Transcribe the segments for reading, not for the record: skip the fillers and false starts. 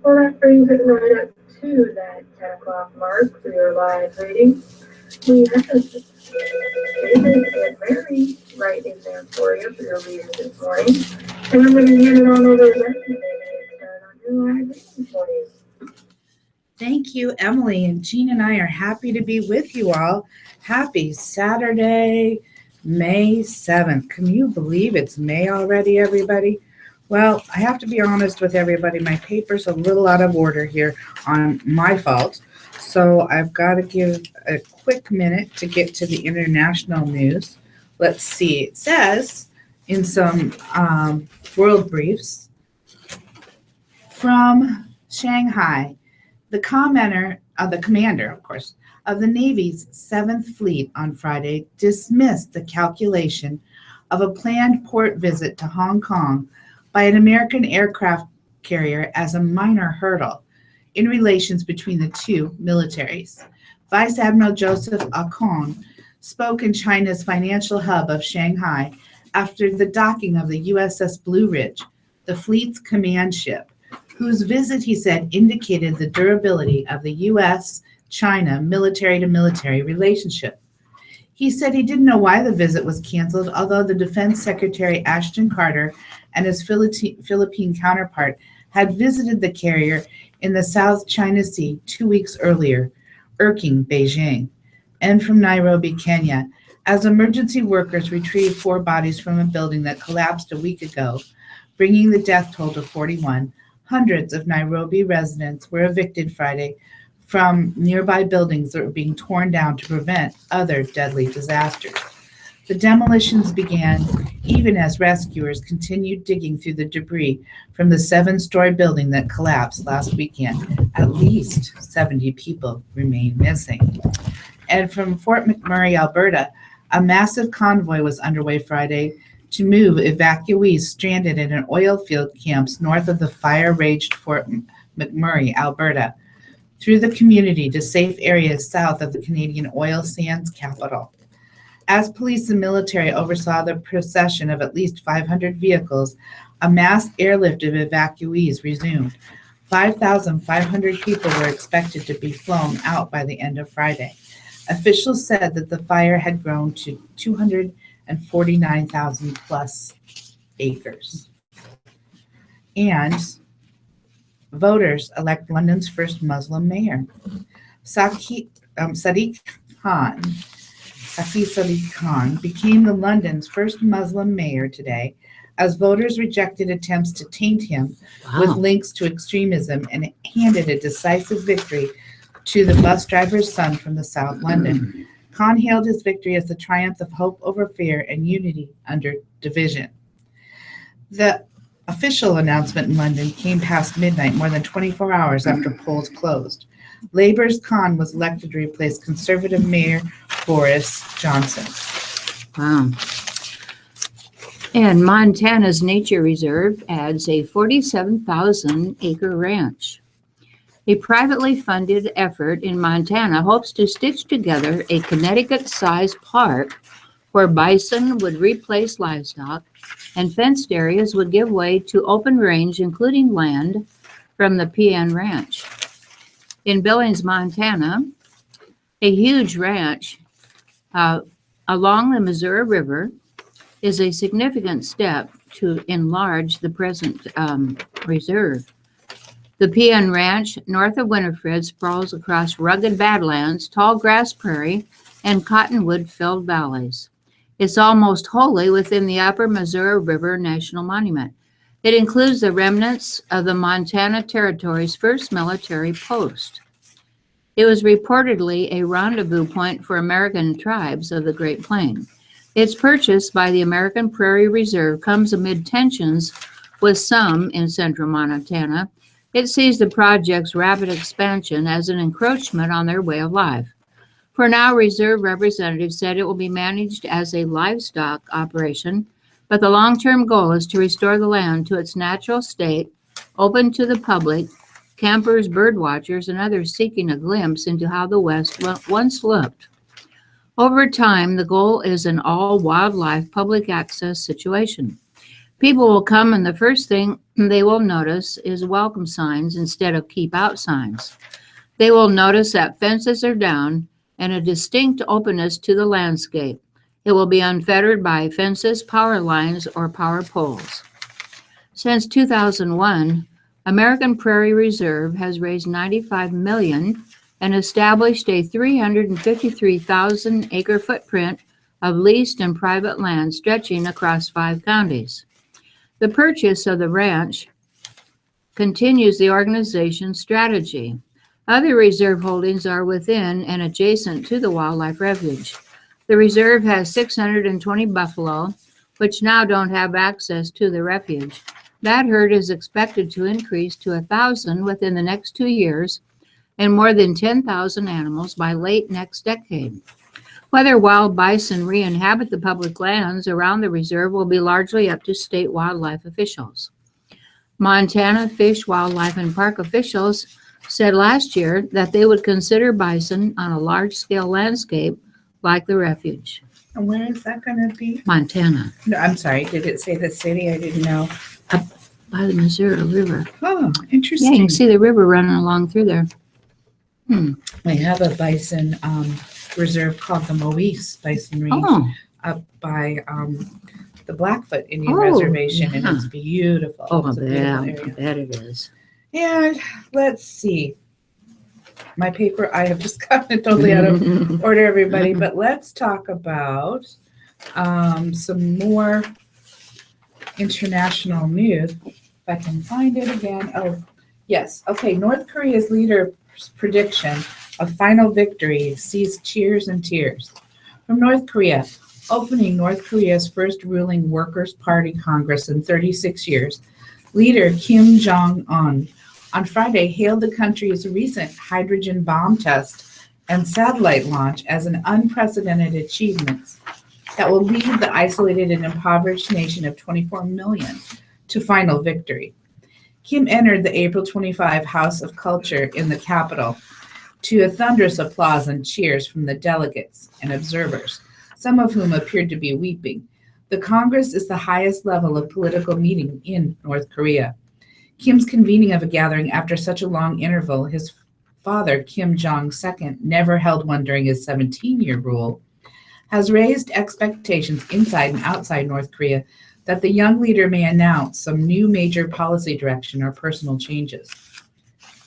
Well, that brings it right up to that 10 o'clock mark for your live reading. We have David and Mary right in there for you for your reading this morning. And I'm going to hand it on over to Beth today to start on your live reading for you. Thank you, Emily. And Jean and I are happy to be with you all. Happy Saturday, May 7th. Can you believe it's May already, everybody? Well, I have to be honest with everybody. My paper's a little out of order here on my fault. So I've got to give a quick minute to get to the international news. Let's see. It says in some world briefs from Shanghai, the commander, of course, of the Navy's 7th Fleet on Friday dismissed the calculation of a planned port visit to Hong Kong by an American aircraft carrier as a minor hurdle in relations between the two militaries. Vice Admiral Joseph Akon spoke in China's financial hub of Shanghai after the docking of the USS Blue Ridge, the fleet's command ship, whose visit, he said, indicated the durability of the U.S.-China military-to-military relationship. He said he didn't know why the visit was canceled, although the Defense Secretary Ashton Carter and his Philippine counterpart had visited the carrier in the South China Sea 2 weeks earlier, irking Beijing. And from Nairobi, Kenya, as emergency workers retrieved 4 bodies from a building that collapsed a week ago, bringing the death toll to 41, hundreds of Nairobi residents were evicted Friday from nearby buildings that were being torn down to prevent other deadly disasters. The demolitions began even as rescuers continued digging through the debris from the 7-story building that collapsed last weekend. At least 70 people remain missing. And from Fort McMurray, Alberta, a massive convoy was underway Friday to move evacuees stranded in an oil field camps north of the fire-raged Fort McMurray, Alberta, through the community to safe areas south of the Canadian oil sands capital. As police and military oversaw the procession of at least 500 vehicles, a mass airlift of evacuees resumed. 5,500 people were expected to be flown out by the end of Friday. Officials said that the fire had grown to 249,000 plus acres. And voters elect London's first Muslim mayor. Sadiq Khan became the London's first Muslim mayor today as voters rejected attempts to taint him with links to extremism and handed a decisive victory to the bus driver's son from the South London. Khan hailed his victory as the triumph of hope over fear and unity under division. The official announcement in London came past midnight, more than 24 hours after polls closed. Labour's Khan was elected to replace Conservative Mayor Boris Johnson. Wow. And Montana's nature reserve adds a 47,000-acre ranch. A privately funded effort in Montana hopes to stitch together a Connecticut-sized park where bison would replace livestock and fenced areas would give way to open range, including land from the PN Ranch. In Billings, Montana, a huge ranch along the Missouri River is a significant step to enlarge the present reserve. The PN Ranch, north of Winifred, sprawls across rugged badlands, tall grass prairie, and cottonwood-filled valleys. It's almost wholly within the Upper Missouri River National Monument. It includes the remnants of the Montana Territory's first military post. It was reportedly a rendezvous point for American tribes of the Great Plains. Its purchase by the American Prairie Reserve comes amid tensions with some in central Montana. It sees the project's rapid expansion as an encroachment on their way of life. For now, reserve representatives said it will be managed as a livestock operation, but the long-term goal is to restore the land to its natural state, open to the public, campers, bird watchers, and others seeking a glimpse into how the West once looked. Over time, the goal is an all-wildlife public access situation. People will come and the first thing they will notice is welcome signs instead of keep out signs. They will notice that fences are down and a distinct openness to the landscape. It will be unfettered by fences, power lines, or power poles. Since 2001, American Prairie Reserve has raised $95 million and established a 353,000 acre footprint of leased and private land stretching across 5 counties. The purchase of the ranch continues the organization's strategy. Other reserve holdings are within and adjacent to the wildlife refuge. The reserve has 620 buffalo, which now don't have access to the refuge. That herd is expected to increase to 1,000 within the next 2 years and more than 10,000 animals by late next decade. Whether wild bison re-inhabit the public lands around the reserve will be largely up to state wildlife officials. Montana Fish, Wildlife, and Park officials said last year that they would consider bison on a large-scale landscape like the refuge. And where is that going to be? Montana, No, I'm sorry. Did it say the city? I didn't know. by the Missouri River. Oh, Yeah, interesting. you can see the river running along through there. We have a bison reserve called the Moise Bison Range Oh, up by the Blackfoot Indian Oh, Reservation, and yeah. it's beautiful. oh, It's a yeah, beautiful I area. bet it is. And let's see. My paper, I have just gotten it totally out of order, everybody, but let's talk about some more international news. If I can find it again. Oh, yes. Okay. North Korea's leader's prediction of final victory sees cheers and tears. From North Korea, opening North Korea's first ruling Workers' Party Congress in 36 years, leader Kim Jong-un on Friday hailed the country's recent hydrogen bomb test and satellite launch as an unprecedented achievement that will lead the isolated and impoverished nation of 24 million to final victory. Kim entered the April 25 House of Culture in the capital to a thunderous applause and cheers from the delegates and observers, some of whom appeared to be weeping. The Congress is the highest level of political meeting in North Korea. Kim's convening of a gathering after such a long interval, his father, Kim Jong-il, never held one during his 17-year rule, has raised expectations inside and outside North Korea that the young leader may announce some new major policy direction or personal changes.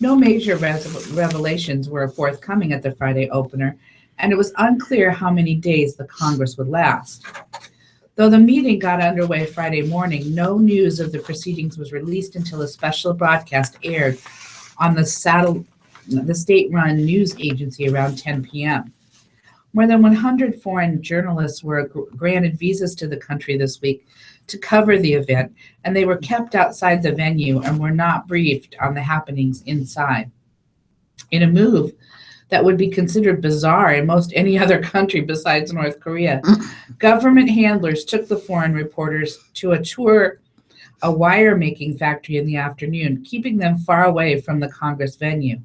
No major revelations were forthcoming at the Friday opener, and it was unclear how many days the Congress would last. Though the meeting got underway Friday morning, no news of the proceedings was released until a special broadcast aired on the state-run news agency around 10 p.m. More than 100 foreign journalists were granted visas to the country this week to cover the event, and they were kept outside the venue and were not briefed on the happenings inside. In a move that would be considered bizarre in most any other country besides North Korea, government handlers took the foreign reporters to a wire-making factory in the afternoon, keeping them far away from the Congress venue.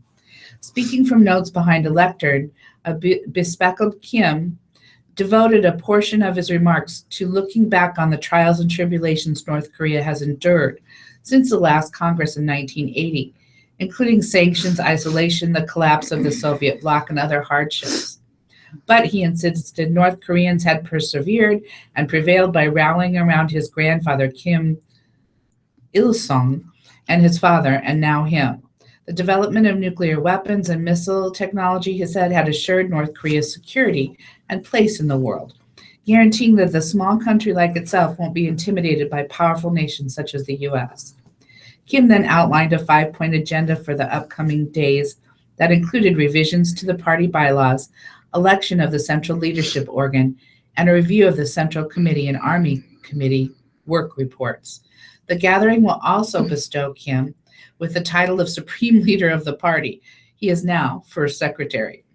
Speaking from notes behind a lectern, a bespectacled Kim devoted a portion of his remarks to looking back on the trials and tribulations North Korea has endured since the last Congress in 1980, including sanctions, isolation, the collapse of the Soviet bloc, and other hardships. But he insisted North Koreans had persevered and prevailed by rallying around his grandfather, Kim Il-sung, and his father, and now him. The development of nuclear weapons and missile technology, he said, had assured North Korea's security and place in the world, guaranteeing that the small country like itself won't be intimidated by powerful nations such as the U.S. Kim then outlined a 5-point agenda for the upcoming days that included revisions to the party bylaws, election of the central leadership organ, and a review of the Central Committee and Army Committee work reports. The gathering will also bestow Kim with the title of Supreme Leader of the party. He is now First Secretary.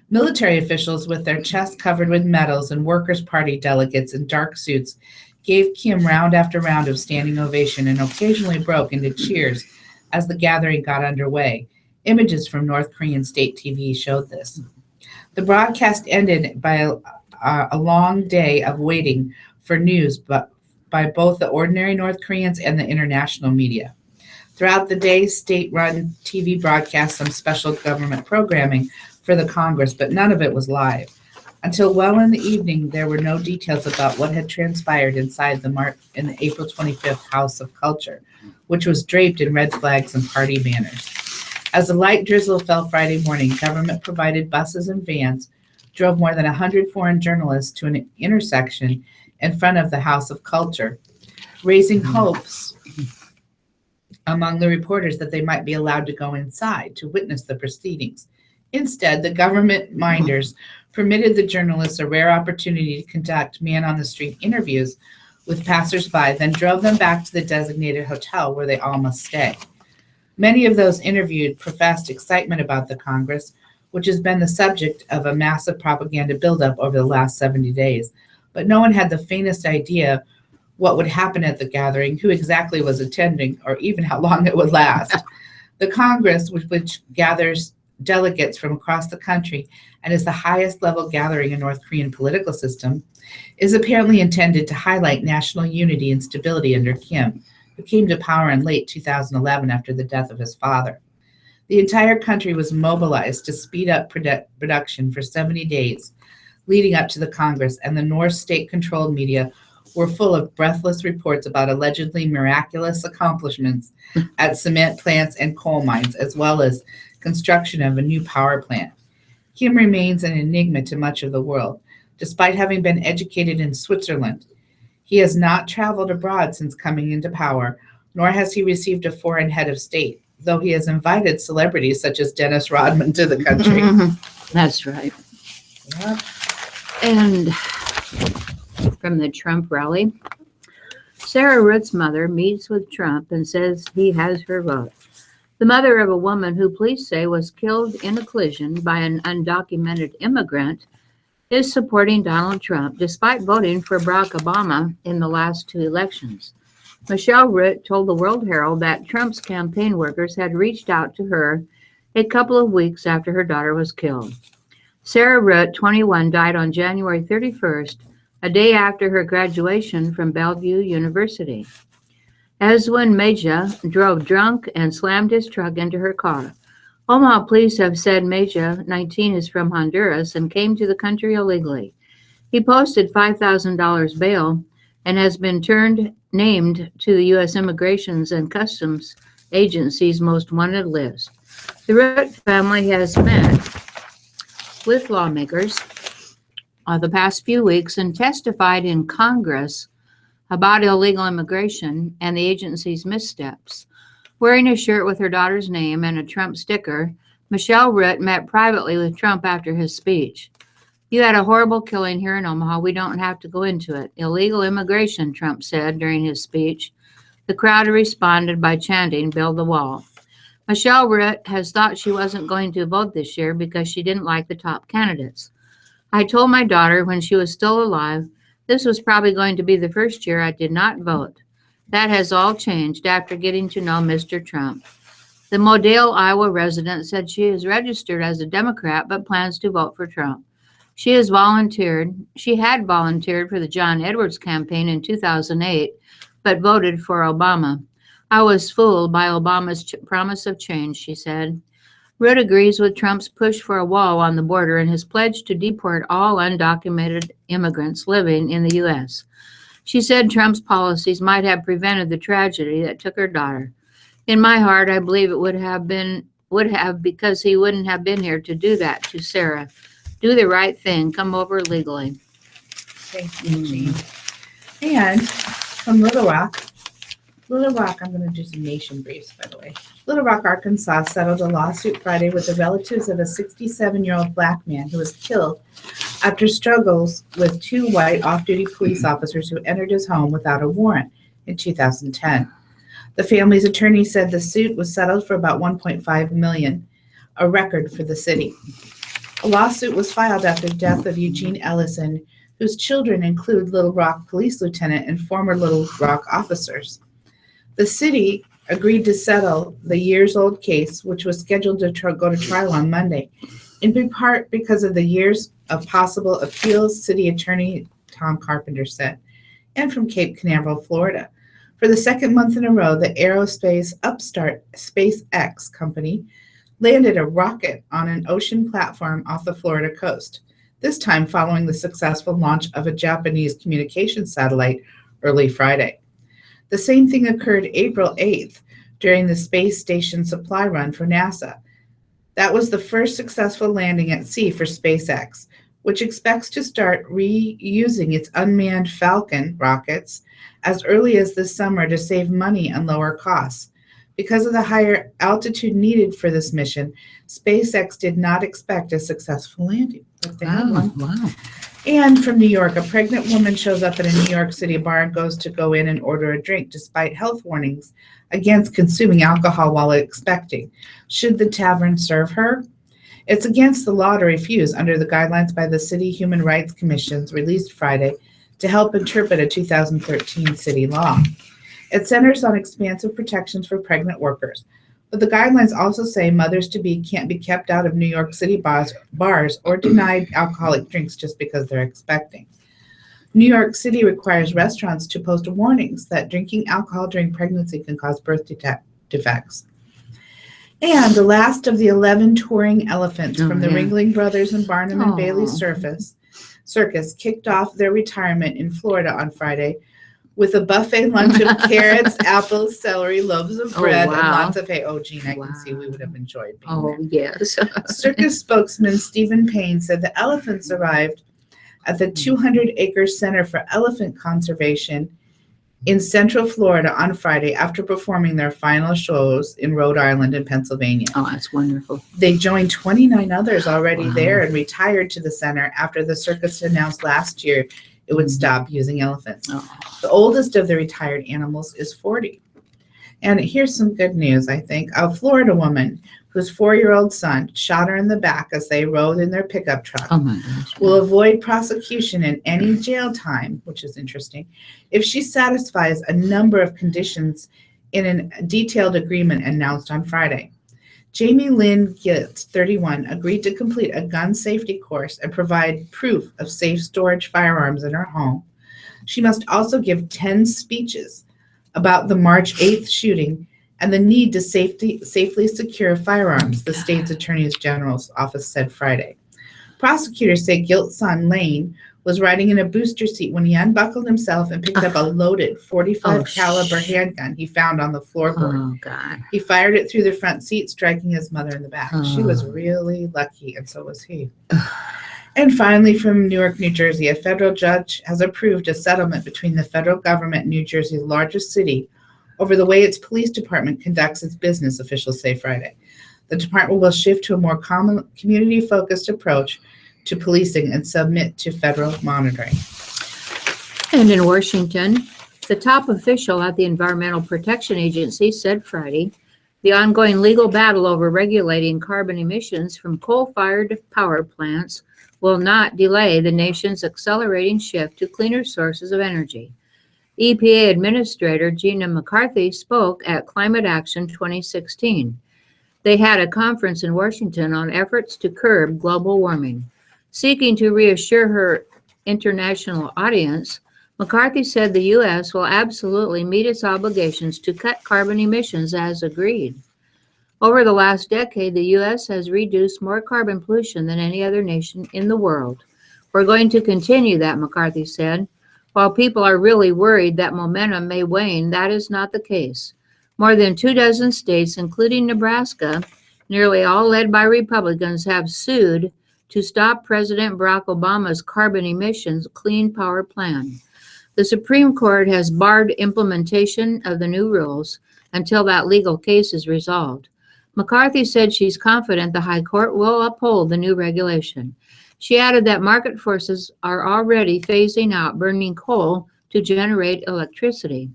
Military officials with their chests covered with medals and Workers' Party delegates in dark suits gave Kim round after round of standing ovation and occasionally broke into cheers as the gathering got underway. Images from North Korean state TV showed this. The broadcast ended by a long day of waiting for news, but by both the ordinary North Koreans and the international media. Throughout the day, state-run TV broadcast some special government programming for the Congress, but none of it was live. Until well in the evening, there were no details about what had transpired inside in the April 25th House of Culture, which was draped in red flags and party banners. As a light drizzle fell Friday morning, government-provided buses and vans drove more than 100 foreign journalists to an intersection in front of the House of Culture, raising hopes among the reporters that they might be allowed to go inside to witness the proceedings. Instead, the government minders permitted the journalists a rare opportunity to conduct man-on-the-street interviews with passersby, then drove them back to the designated hotel where they all must stay. Many of those interviewed professed excitement about the Congress, which has been the subject of a massive propaganda buildup over the last 70 days. But no one had the faintest idea what would happen at the gathering, who exactly was attending, or even how long it would last. The Congress, which gathers delegates from across the country and is the highest level gathering in North Korean political system, is apparently intended to highlight national unity and stability under Kim, who came to power in late 2011 after the death of his father. The entire country was mobilized to speed up production for 70 days leading up to the Congress, and the North state-controlled media were full of breathless reports about allegedly miraculous accomplishments at cement plants and coal mines, as well as construction of a new power plant. Kim remains an enigma to much of the world. Despite having been educated in Switzerland, he has not traveled abroad since coming into power, nor has he received a foreign head of state, though he has invited celebrities such as Dennis Rodman to the country. That's right. Yep. And from the Trump rally, Sarah Root's mother meets with Trump and says he has her vote. The mother of a woman who police say was killed in a collision by an undocumented immigrant is supporting Donald Trump despite voting for Barack Obama in the last two elections. Michelle Root told the World Herald that Trump's campaign workers had reached out to her a couple of weeks after her daughter was killed. Sarah Root, 21, died on January 31st, a day after her graduation from Bellevue University. Ezwin Meja drove drunk and slammed his truck into her car. Omaha police have said Meja, 19, is from Honduras and came to the country illegally. He posted $5,000 bail and has been named to the U.S. Immigrations and Customs Agency's most wanted list. The Root family has met with lawmakers the past few weeks and testified in Congress about illegal immigration and the agency's missteps. Wearing a shirt with her daughter's name and a Trump sticker, Michelle Root met privately with Trump after his speech. "You had a horrible killing here in Omaha. We don't have to go into it. Illegal immigration," Trump said during his speech. The crowd responded by chanting, "Build the wall." Michelle Root has thought she wasn't going to vote this year because she didn't like the top candidates. "I told my daughter when she was still alive this was probably going to be the first year I did not vote. That has all changed after getting to know Mr. Trump." The Modale, Iowa resident said she is registered as a Democrat but plans to vote for Trump. She had volunteered for the John Edwards campaign in 2008, but voted for Obama. "I was fooled by Obama's promise of change," she said. Root agrees with Trump's push for a wall on the border and his pledge to deport all undocumented immigrants living in the U.S. She said Trump's policies might have prevented the tragedy that took her daughter. "In my heart, I believe it would have because he wouldn't have been here to do that to Sarah. Do the right thing. Come over legally." Thank you, Jean. And from Little Rock, I'm going to do some nation briefs, by the way. Little Rock, Arkansas settled a lawsuit Friday with the relatives of a 67-year-old black man who was killed after struggles with two white off-duty police officers who entered his home without a warrant in 2010. The family's attorney said the suit was settled for about $1.5 million, a record for the city. A lawsuit was filed after the death of Eugene Ellison, whose children include Little Rock police lieutenant and former Little Rock officers. The city agreed to settle the years-old case, which was scheduled to go to trial on Monday, in big part because of the years of possible appeals, City Attorney Tom Carpenter said. and from Cape Canaveral, Florida. For the second month in a row, the aerospace upstart SpaceX company landed a rocket on an ocean platform off the Florida coast, this time following the successful launch of a Japanese communications satellite early Friday. The same thing occurred April 8th during the space station supply run for NASA. That was the first successful landing at sea for SpaceX, which expects to start reusing its unmanned Falcon rockets as early as this summer to save money and lower costs. Because of the higher altitude needed for this mission, SpaceX did not expect a successful landing. But they had one. Wow. And from New York, a pregnant woman shows up at a New York City bar and goes to go in and order a drink despite health warnings against consuming alcohol while expecting. Should the tavern serve her? It's against the law to refuse under the guidelines by the City Human Rights Commissions released Friday to help interpret a 2013 city law. It centers on expansive protections for pregnant workers, but the guidelines also say mothers-to-be can't be kept out of New York City bars or denied alcoholic drinks just because they're expecting. New York City requires restaurants to post warnings that drinking alcohol during pregnancy can cause birth defects. And the last of the 11 touring elephants from the Ringling Brothers and Barnum and Bailey Circus kicked off their retirement in Florida on Friday with a buffet lunch of carrots, apples, celery, loaves of bread, and lots of hay. Oh, Gene, I can see we would have enjoyed being there. Yes. Circus spokesman Stephen Payne said the elephants arrived at the 200-acre Center for Elephant Conservation in Central Florida on Friday after performing their final shows in Rhode Island and Pennsylvania. Oh, that's wonderful. They joined 29 others already there and retired to the center after the circus announced last year it would stop using elephants. The oldest of the retired animals is 40. And here's some good news, I think. A Florida woman whose 4-year-old son shot her in the back as they rode in their pickup truck Oh my gosh. will avoid prosecution and any jail time, which is interesting, if she satisfies a number of conditions in a detailed agreement announced on Friday. Jamie Lynn Gitz, 31, agreed to complete a gun safety course and provide proof of safe storage firearms in her home. She must also give 10 speeches about the March 8th shooting and the need to safely secure firearms, the state's attorney general's office said Friday. Prosecutors say Gilt's son, Lane, was riding in a booster seat when he unbuckled himself and picked up a loaded .45 caliber handgun he found on the floorboard. Oh, God. He fired it through the front seat, striking his mother in the back. She was really lucky, and so was he. And finally, from Newark, New Jersey, a federal judge has approved a settlement between the federal government and New Jersey's largest city over the way its police department conducts its business, officials say Friday. The department will shift to a more common community-focused approach to policing and submit to federal monitoring. And in Washington, the top official at the Environmental Protection Agency said Friday the ongoing legal battle over regulating carbon emissions from coal-fired power plants will not delay the nation's accelerating shift to cleaner sources of energy. EPA Administrator Gina McCarthy spoke at Climate Action 2016. They had a conference in Washington on efforts to curb global warming. Seeking to reassure her international audience, McCarthy said the U.S. will absolutely meet its obligations to cut carbon emissions as agreed. Over the last decade, the U.S. has reduced more carbon pollution than any other nation in the world. We're going to continue that, McCarthy said. While people are really worried that momentum may wane, that is not the case. More than 24 states, including Nebraska, nearly all led by Republicans, have sued to stop President Barack Obama's carbon emissions clean power plan. The Supreme Court has barred implementation of the new rules until that legal case is resolved. McCarthy said she's confident the High Court will uphold the new regulation. She added that market forces are already phasing out burning coal to generate electricity.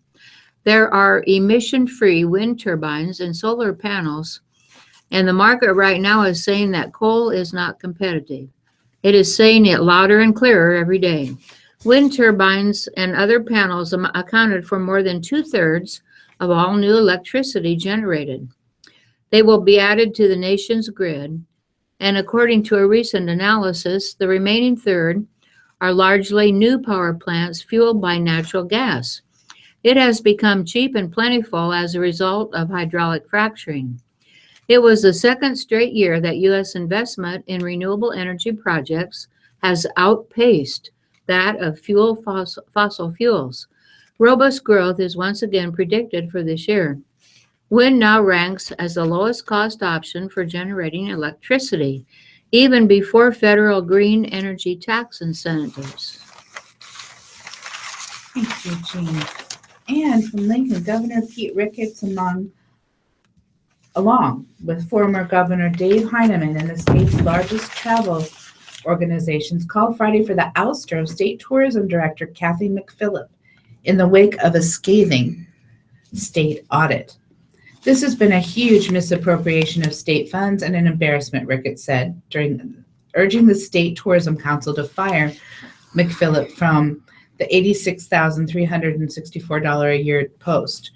There are emission-free wind turbines and solar panels, and the market right now is saying that coal is not competitive. It is saying it louder and clearer every day. Wind turbines and other panels accounted for more than 2/3 of all new electricity generated. They will be added to the nation's grid, and according to a recent analysis, the remaining third are largely new power plants fueled by natural gas. It has become cheap and plentiful as a result of hydraulic fracturing. It was the second straight year that U.S. investment in renewable energy projects has outpaced that of fossil fuels. Robust growth is once again predicted for this year. Wind now ranks as the lowest cost option for generating electricity, even before federal green energy tax incentives. Thank you, Jean. And from Lincoln, Governor Pete Ricketts, along with former Governor Dave Heineman and the state's largest travel organizations, called Friday for the ouster of State Tourism Director Kathy McPhillip in the wake of a scathing state audit. This has been a huge misappropriation of state funds and an embarrassment, Ricketts said, urging the State Tourism Council to fire McPhillip from the $86,364 a year post.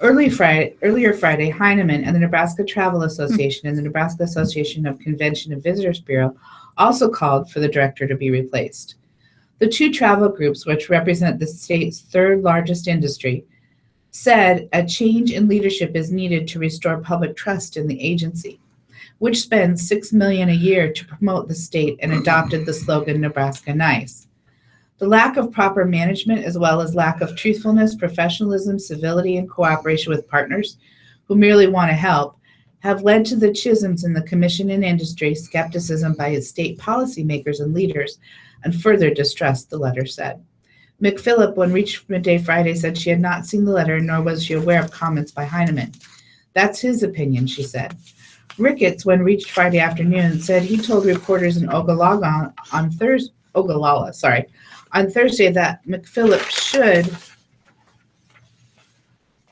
Earlier Friday, Heineman and the Nebraska Travel Association and the Nebraska Association of Convention and Visitors Bureau also called for the director to be replaced. The two travel groups, which represent the state's third largest industry, said a change in leadership is needed to restore public trust in the agency, which spends $6 million a year to promote the state and adopted the slogan Nebraska Nice. The lack of proper management, as well as lack of truthfulness, professionalism, civility, and cooperation with partners who merely want to help, have led to the schisms in the commission and industry, skepticism by its state policymakers and leaders, and further distrust, the letter said. McPhillip, when reached midday Friday, said she had not seen the letter, nor was she aware of comments by Heineman. That's his opinion, she said. Ricketts, when reached Friday afternoon, said he told reporters in Ogallala on Thursday that McPhillip should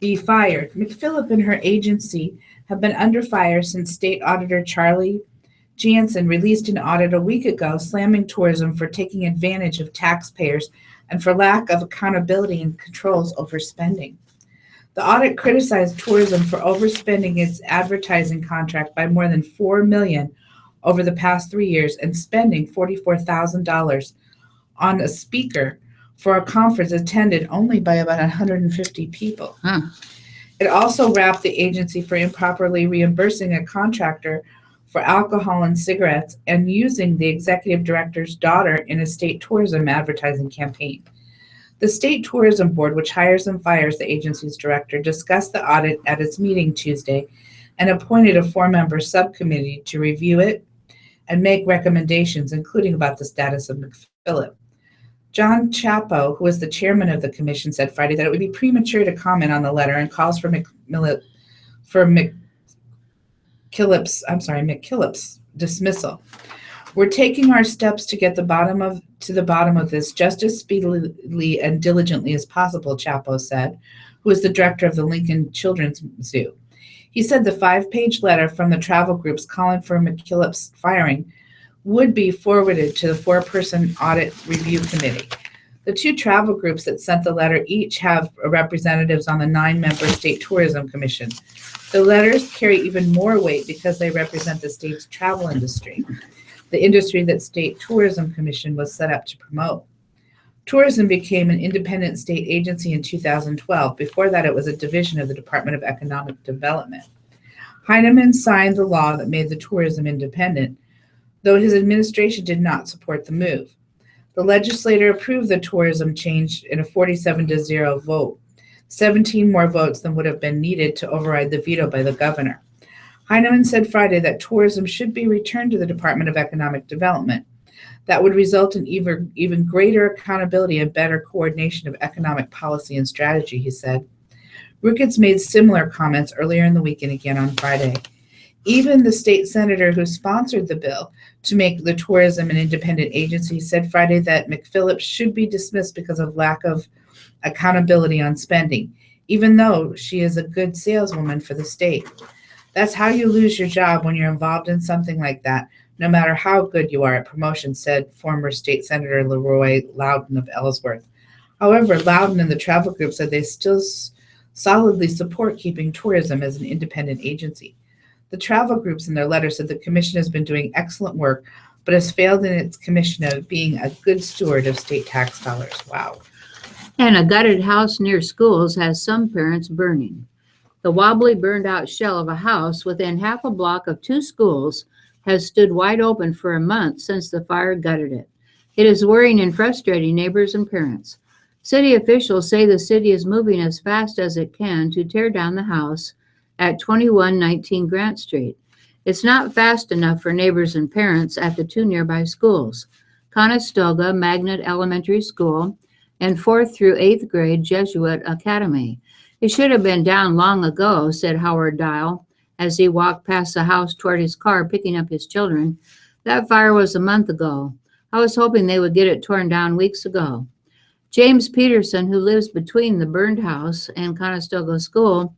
be fired. McPhillip and her agency have been under fire since State Auditor Charlie Jansen released an audit a week ago slamming tourism for taking advantage of taxpayers and for lack of accountability and controls over spending. The audit criticized tourism for overspending its advertising contract by more than $4 million over the past 3 years and spending $44,000 on a speaker for a conference attended only by about 150 people. It also rapped the agency for improperly reimbursing a contractor for alcohol and cigarettes and using the executive director's daughter in a state tourism advertising campaign. The State Tourism Board, which hires and fires the agency's director, discussed the audit at its meeting Tuesday and appointed a 4-member subcommittee to review it and make recommendations, including about the status of McPhillip. John Chapo, who was the chairman of the commission, said Friday that it would be premature to comment on the letter and calls for McKillip's dismissal. We're taking our steps to get to the bottom of this just as speedily and diligently as possible, Chapo said, who is the director of the Lincoln Children's Zoo. He said the 5-page letter from the travel groups calling for McKillip's firing would be forwarded to the 4-person audit review committee. The two travel groups that sent the letter each have representatives on the 9-member State Tourism Commission. The letters carry even more weight because they represent the state's travel industry, the industry that State Tourism Commission was set up to promote. Tourism became an independent state agency in 2012. Before that, it was a division of the Department of Economic Development. Heineman signed the law that made the tourism independent, though his administration did not support the move. The legislature approved the tourism change in a 47-0 vote, 17 more votes than would have been needed to override the veto by the governor. Heineman said Friday that tourism should be returned to the Department of Economic Development. That would result in even greater accountability and better coordination of economic policy and strategy, he said. Ricketts made similar comments earlier in the week and again on Friday. Even the state senator who sponsored the bill to make the tourism an independent agency said Friday that McPhillip should be dismissed because of lack of accountability on spending, even though she is a good saleswoman for the state. That's how you lose your job when you're involved in something like that, no matter how good you are at promotion, said former State Senator Leroy Loudon of Ellsworth. However, Loudon and the travel group said they still solidly support keeping tourism as an independent agency. The travel groups in their letter said the commission has been doing excellent work, but has failed in its commission of being a good steward of state tax dollars. Wow. And a gutted house near schools has some parents burning. The wobbly, burned-out shell of a house within half a block of 2 schools has stood wide open for a month since the fire gutted it. It is worrying and frustrating neighbors and parents. City officials say the city is moving as fast as it can to tear down the house at 2119 Grant Street. It's not fast enough for neighbors and parents at the 2 nearby schools, Conestoga Magnet Elementary School and 4th through 8th grade Jesuit Academy. It should have been down long ago, said Howard Dial as he walked past the house toward his car picking up his children. That fire was a month ago. I was hoping they would get it torn down weeks ago. James Peterson, who lives between the burned house and Conestoga School,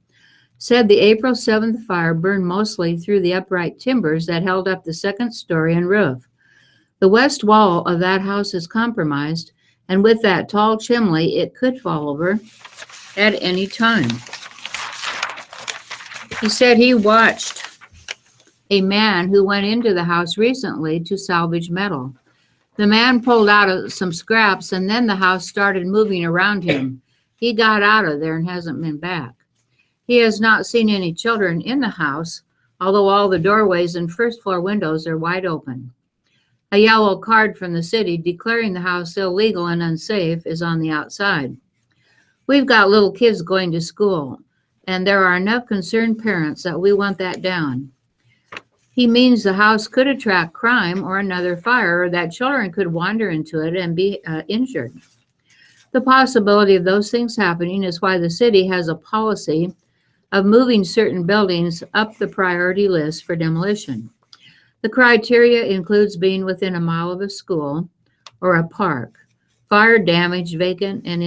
said the April 7th fire burned mostly through the upright timbers that held up the 2nd story and roof. The west wall of that house is compromised, and with that tall chimney, it could fall over at any time. He said he watched a man who went into the house recently to salvage metal. The man pulled out some scraps, and then the house started moving around him. He got out of there and hasn't been back. He has not seen any children in the house, although all the doorways and first-floor windows are wide open. A yellow card from the city declaring the house illegal and unsafe is on the outside. We've got little kids going to school, and there are enough concerned parents that we want that down. He means the house could attract crime or another fire, or that children could wander into it and be injured. The possibility of those things happening is why the city has a policy of moving certain buildings up the priority list for demolition. The criteria includes being within a mile of a school or a park, fire damaged, vacant, and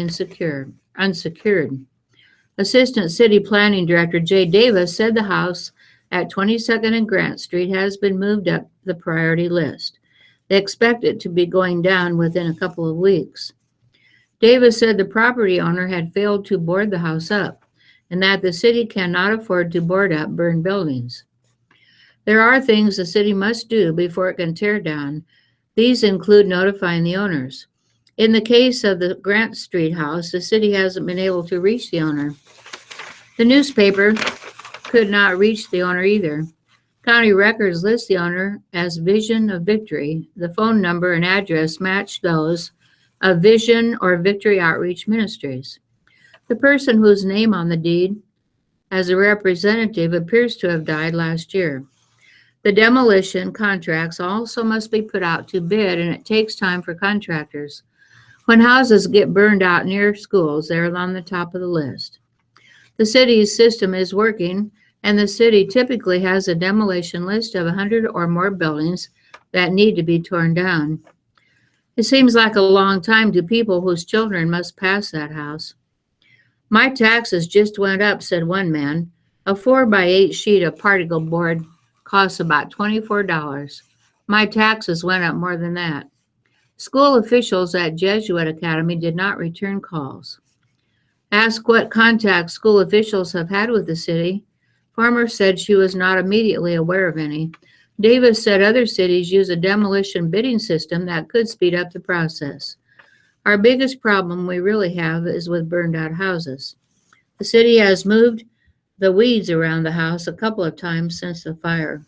unsecured. Assistant City Planning Director Jay Davis said the house at 22nd and Grant Street has been moved up the priority list. They expect it to be going down within a couple of weeks. Davis said the property owner had failed to board the house up and that the city cannot afford to board up burned buildings. There are things the city must do before it can tear down. These include notifying the owners. In the case of the Grant Street house, the city hasn't been able to reach the owner. The newspaper could not reach the owner either. County records list the owner as Vision of Victory. The phone number and address match those of Vision or Victory Outreach Ministries. The person whose name on the deed as a representative appears to have died last year. The demolition contracts also must be put out to bid, and it takes time for contractors. When houses get burned out near schools, they're on the top of the list. The city's system is working, and the city typically has a demolition list of 100 or more buildings that need to be torn down. It seems like a long time to people whose children must pass that house. My taxes just went up, said one man. A 4x8 sheet of particle board costs about $24. My taxes went up more than that. School officials at Jesuit Academy did not return calls. Asked what contact school officials have had with the city, Farmer said she was not immediately aware of any. Davis said other cities use a demolition bidding system that could speed up the process. Our biggest problem we really have is with burned out houses. The city has moved the weeds around the house a couple of times since the fire.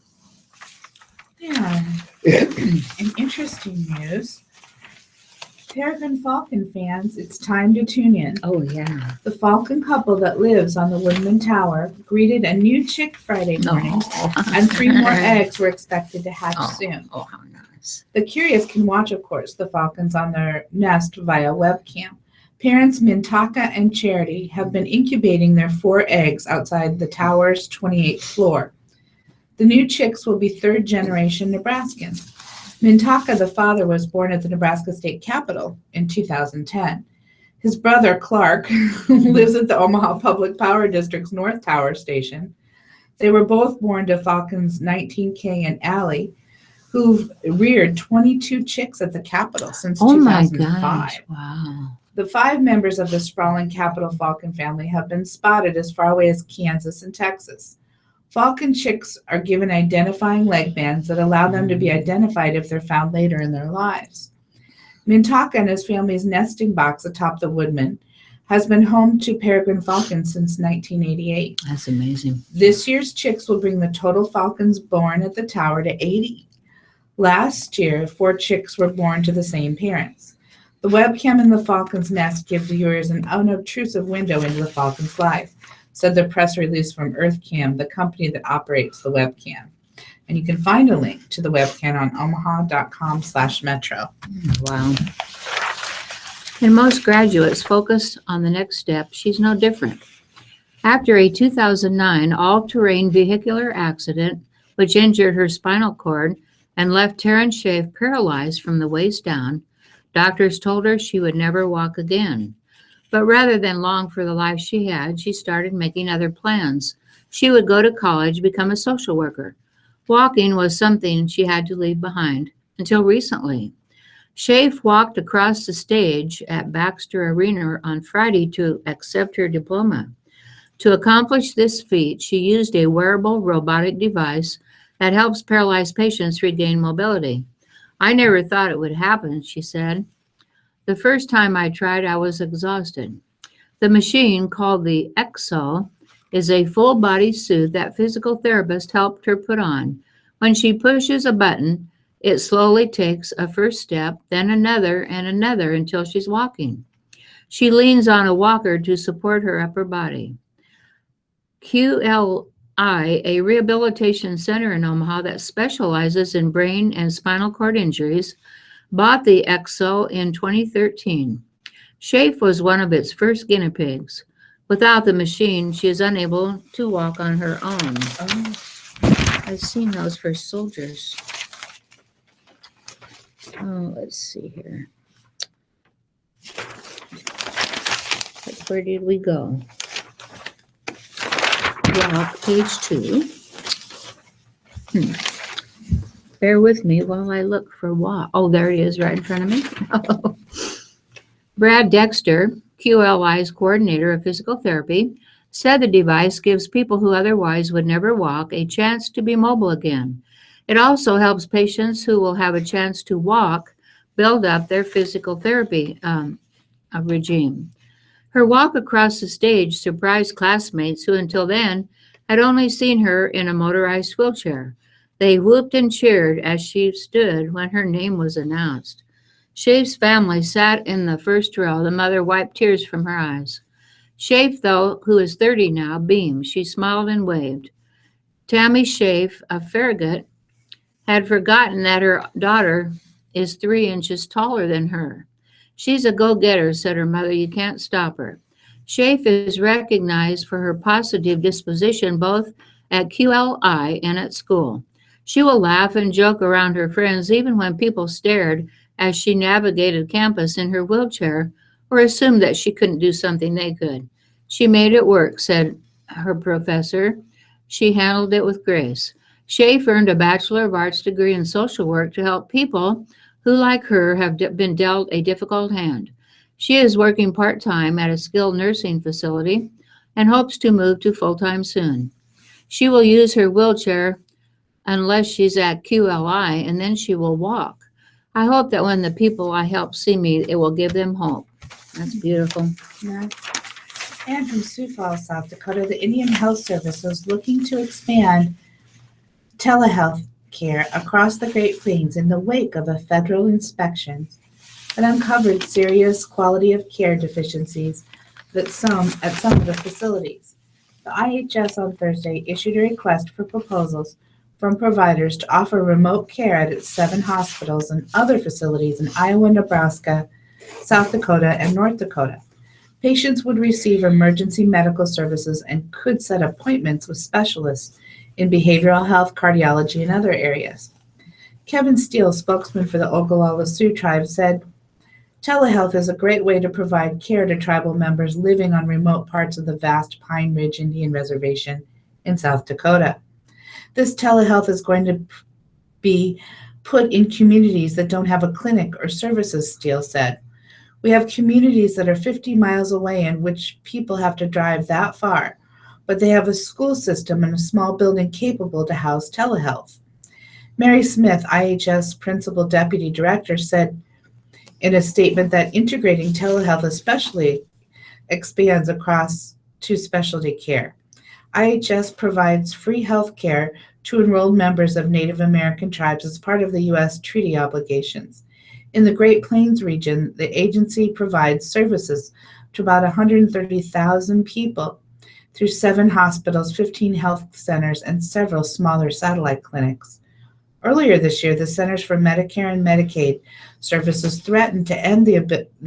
Yeah. In interesting news, Peregrine Falcon fans, it's time to tune in. Oh, yeah. The Falcon couple that lives on the Woodman Tower greeted a new chick Friday morning, and 3 more eggs were expected to hatch soon. Oh, how nice. The curious can watch, of course, the falcons on their nest via webcam. Parents Mintaka and Charity have been incubating their 4 eggs outside the tower's 28th floor. The new chicks will be 3rd-generation Nebraskans. Mintaka, the father, was born at the Nebraska State Capitol in 2010. His brother, Clark, lives at the Omaha Public Power District's North Tower station. They were both born to Falcons 19K and Allie, who've reared 22 chicks at the Capitol since 2005. My gosh, wow. The 5 members of the sprawling Capitol Falcon family have been spotted as far away as Kansas and Texas. Falcon chicks are given identifying leg bands that allow them to be identified if they're found later in their lives. Mintaka and his family's nesting box atop the Woodman has been home to peregrine falcons since 1988. That's amazing. This year's chicks will bring the total falcons born at the tower to 80. Last year, 4 chicks were born to the same parents. The webcam in the falcon's nest gives viewers an unobtrusive window into the falcon's life, said the press release from EarthCam, the company that operates the webcam. And you can find a link to the webcam on omaha.com/metro. Wow. And most graduates focus on the next step. She's no different. After a 2009 all-terrain vehicular accident, which injured her spinal cord and left Taryn Schaaf paralyzed from the waist down, doctors told her she would never walk again. But rather than long for the life she had, she started making other plans. She would go to college, become a social worker. Walking was something she had to leave behind until recently. Schaaf walked across the stage at Baxter Arena on Friday to accept her diploma. To accomplish this feat, she used a wearable robotic device that helps paralyzed patients regain mobility. "I never thought it would happen," she said. "The first time I tried, I was exhausted." The machine, called the EXO, is a full-body suit that physical therapists helped her put on. When she pushes a button, it slowly takes a first step, then another and another until she's walking. She leans on a walker to support her upper body. QLI, a rehabilitation center in Omaha that specializes in brain and spinal cord injuries, bought the EXO in 2013. Schaaf was one of its first guinea pigs. Without the machine, she is unable to walk on her own. Oh, I've seen those for soldiers. Oh, let's see here. Where did we go? Walk, page 2. Bear with me while I look for walk. Oh, there it is right in front of me. Brad Dexter, QLI's coordinator of physical therapy, said the device gives people who otherwise would never walk a chance to be mobile again. It also helps patients who will have a chance to walk build up their physical therapy regime. Her walk across the stage surprised classmates who until then had only seen her in a motorized wheelchair. They whooped and cheered as she stood when her name was announced. Schaaf's family sat in the first row. The mother wiped tears from her eyes. Schaaf, though, who is 30 now, beamed. She smiled and waved. Tammy Schaaf of Farragut had forgotten that her daughter is 3 inches taller than her. "She's a go-getter," said her mother. "You can't stop her." Schaaf is recognized for her positive disposition both at QLI and at school. She will laugh and joke around her friends even when people stared as she navigated campus in her wheelchair or assumed that she couldn't do something they could. "She made it work," said her professor. "She handled it with grace." Schaaf earned a Bachelor of Arts degree in social work to help people who, like her, have been dealt a difficult hand. She is working part-time at a skilled nursing facility and hopes to move to full-time soon. She will use her wheelchair unless she's at QLI, and then she will walk. "I hope that when the people I help see me, it will give them hope." That's beautiful. Yeah. And from Sioux Falls, South Dakota, the Indian Health Service is looking to expand telehealth care across the Great Plains in the wake of a federal inspection that uncovered serious quality of care deficiencies at some of the facilities. The IHS on Thursday issued a request for proposals from providers to offer remote care at its 7 hospitals and other facilities in Iowa, Nebraska, South Dakota, and North Dakota. Patients would receive emergency medical services and could set appointments with specialists in behavioral health, cardiology, and other areas. Kevin Steele, spokesman for the Ogallala Sioux tribe, said, "Telehealth is a great way to provide care to tribal members living on remote parts of the vast Pine Ridge Indian Reservation in South Dakota. This telehealth is going to be put in communities that don't have a clinic or services," Steele said. "We have communities that are 50 miles away in which people have to drive that far. but they have a school system and a small building capable to house telehealth. Mary Smith, IHS Principal Deputy Director, said in a statement that integrating telehealth especially expands across to specialty care. IHS provides free health care to enrolled members of Native American tribes as part of the U.S. treaty obligations. In the Great Plains region, the agency provides services to about 130,000 people through 7 hospitals, 15 health centers, and several smaller satellite clinics. Earlier this year, the Centers for Medicare and Medicaid Services threatened to end the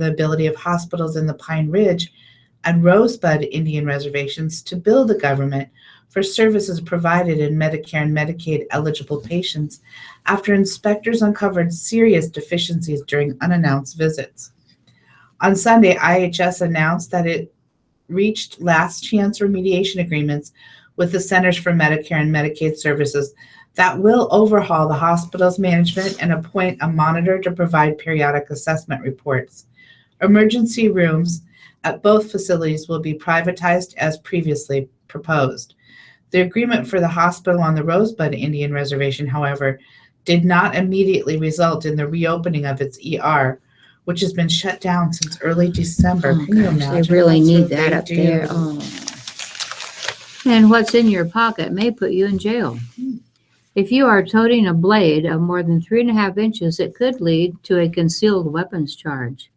ability of hospitals in the Pine Ridge and Rosebud Indian reservations to bill the government for services provided in Medicare and Medicaid eligible patients after inspectors uncovered serious deficiencies during unannounced visits. On Sunday, IHS announced that it reached last chance remediation agreements with the Centers for Medicare and Medicaid Services that will overhaul the hospital's management and appoint a monitor to provide periodic assessment reports. Emergency rooms at both facilities will be privatized as previously proposed. The agreement for the hospital on the Rosebud Indian Reservation, however, did not immediately result in the reopening of its ER, which has been shut down since early December. Oh, Can you gosh, imagine? they really That's need what that they up do. there. Oh. And what's in your pocket may put you in jail. If you are toting a blade of more than 3.5 inches, it could lead to a concealed weapons charge.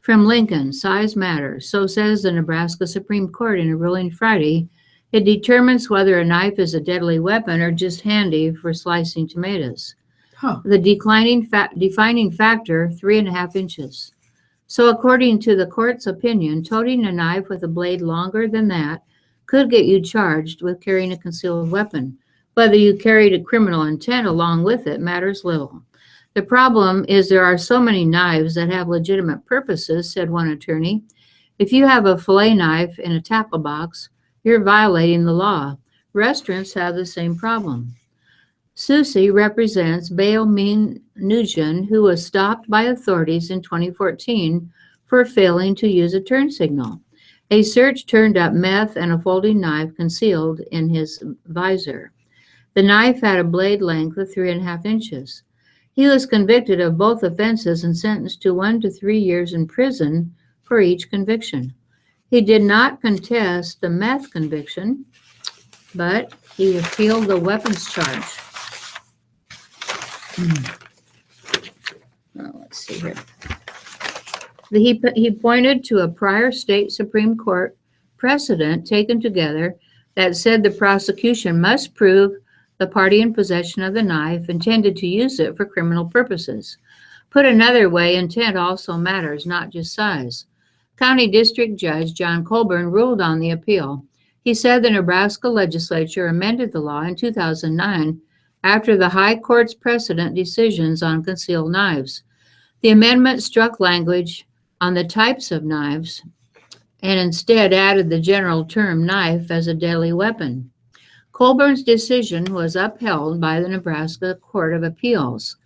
From Lincoln, size matters. So says the Nebraska Supreme Court in a ruling Friday. It determines whether a knife is a deadly weapon or just handy for slicing tomatoes. Huh. The defining factor, 3.5 inches. So according to the court's opinion, toting a knife with a blade longer than that could get you charged with carrying a concealed weapon. Whether you carried a criminal intent along with it matters little. The problem is there are so many knives that have legitimate purposes, said one attorney. If you have a fillet knife in a tackle box, you're violating the law. Restaurants have the same problem. Susie represents Baal Mean Nugent, who was stopped by authorities in 2014 for failing to use a turn signal. A search turned up meth and a folding knife concealed in his visor. The knife had a blade length of 3.5 inches. He was convicted of both offenses and sentenced to 1 to 3 years in prison for each conviction. He did not contest the meth conviction, but he appealed the weapons charge. Let's see here. He pointed to a prior state Supreme Court precedent taken together that said the prosecution must prove the party in possession of the knife intended to use it for criminal purposes. Put another way, intent also matters, not just size. County District Judge John Colburn ruled on the appeal. He said the Nebraska legislature amended the law in 2009 after the High Court's precedent decisions on concealed knives. The amendment struck language on the types of knives and instead added the general term knife as a deadly weapon. Colburn's decision was upheld by the Nebraska Court of Appeals.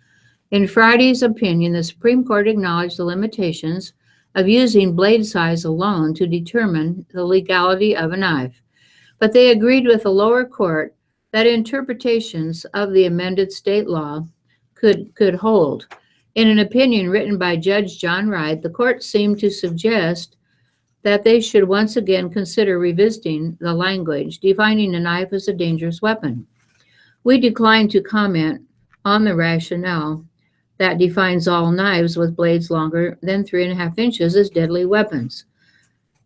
In Friday's opinion, the Supreme Court acknowledged the limitations of using blade size alone to determine the legality of a knife, but they agreed with the lower court that interpretations of the amended state law could hold. In an opinion written by Judge John Wright, the court seemed to suggest that they should once again consider revisiting the language, defining a knife as a dangerous weapon. We decline to comment on the rationale that defines all knives with blades longer than 3.5 inches as deadly weapons.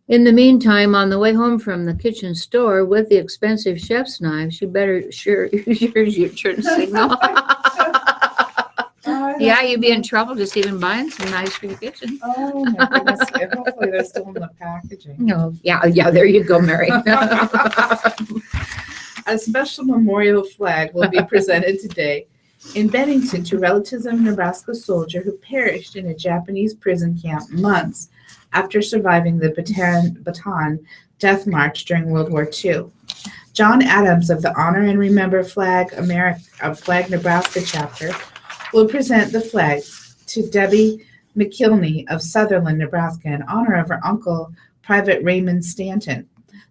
In the meantime, on the way home from the kitchen store with the expensive chef's knives, you better use your turn signal. Yeah, you'd be in trouble just even buying some knives for your kitchen. Oh my goodness. Hopefully they're still in the packaging. No, yeah, there you go, Mary. A special memorial flag will be presented today in Bennington to relatives of a Nebraska soldier who perished in a Japanese prison camp months after surviving the Bataan Death March during World War II. John Adams of the Honor and Remember Flag Nebraska chapter will present the flag to Debbie McKilney of Sutherland, Nebraska, in honor of her uncle, Private Raymond Stanton.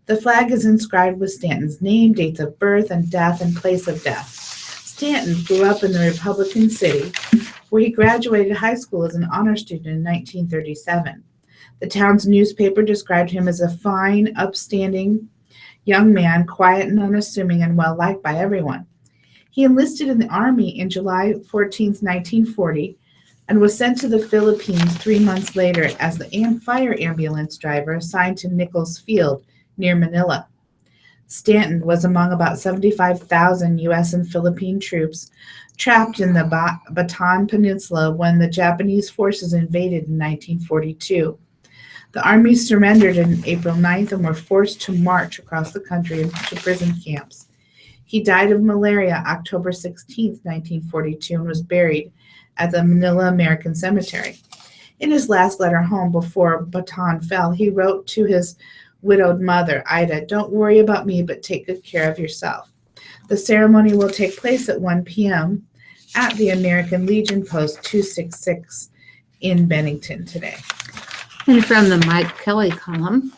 The flag is inscribed with Stanton's name, dates of birth, and death and place of death. Stanton grew up in the Republican City, where he graduated high school as an honor student in 1937. The town's newspaper described him as a fine, upstanding young man, quiet and unassuming and well-liked by everyone. He enlisted in the Army in July 14, 1940, and was sent to the Philippines 3 months later as the fire ambulance driver assigned to Nichols Field near Manila. Stanton was among about 75,000 U.S. and Philippine troops trapped in the Bataan Peninsula when the Japanese forces invaded in 1942. The army surrendered on April 9th and were forced to march across the country to prison camps. He died of malaria October 16, 1942, and was buried at the Manila American Cemetery. In his last letter home before Bataan fell, he wrote to his widowed mother, Ida, "Don't worry about me, but take good care of yourself." The ceremony will take place at 1 p.m. at the American Legion Post 266 in Bennington today. And from the Mike Kelly column,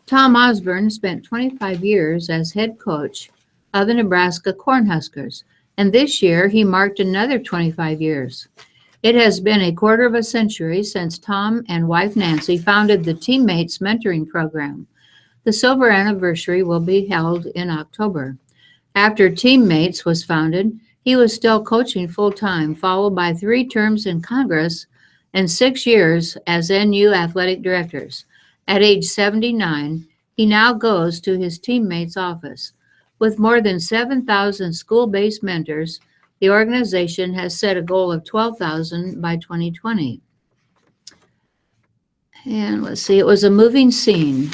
Tom Osborne spent 25 years as head coach of the Nebraska Cornhuskers, and this year he marked another 25 years. It has been a quarter of a century since Tom and wife Nancy founded the Teammates Mentoring Program. The silver anniversary will be held in October. After Teammates was founded, he was still coaching full-time, followed by 3 terms in Congress and 6 years as NU athletic directors. At age 79, he now goes to his teammates' office. With more than 7,000 school-based mentors, the organization has set a goal of 12,000 by 2020. And let's see, it was a moving scene.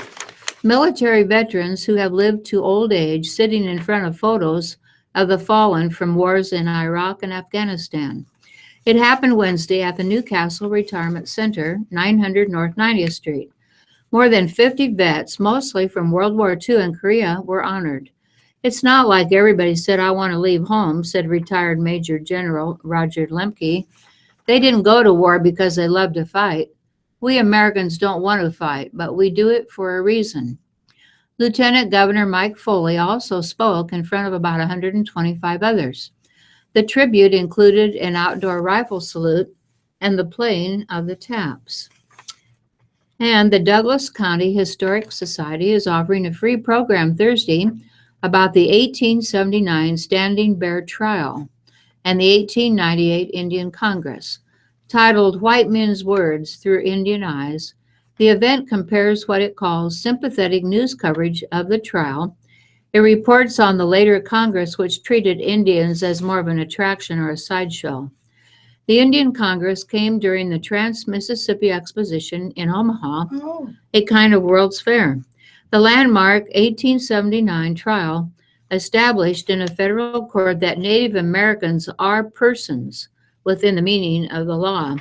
Military veterans who have lived to old age sitting in front of photos of the fallen from wars in Iraq and Afghanistan. It happened Wednesday at the Newcastle Retirement Center, 900 North 90th Street. More than 50 vets, mostly from World War II and Korea, were honored. "It's not like everybody said, 'I want to leave home,'" said retired Major General Roger Lemke. "They didn't go to war because they love to fight. We Americans don't want to fight, but we do it for a reason." Lieutenant Governor Mike Foley also spoke in front of about 125 others. The tribute included an outdoor rifle salute and the playing of the taps. And the Douglas County Historic Society is offering a free program Thursday about the 1879 Standing Bear Trial and the 1898 Indian Congress. Titled "White Men's Words Through Indian Eyes," the event compares what it calls sympathetic news coverage of the trial. It reports on the later Congress, which treated Indians as more of an attraction or a sideshow. The Indian Congress came during the Trans-Mississippi Exposition in Omaha, a kind of World's Fair. The landmark 1879 trial established in a federal court that Native Americans are persons within the meaning of the law.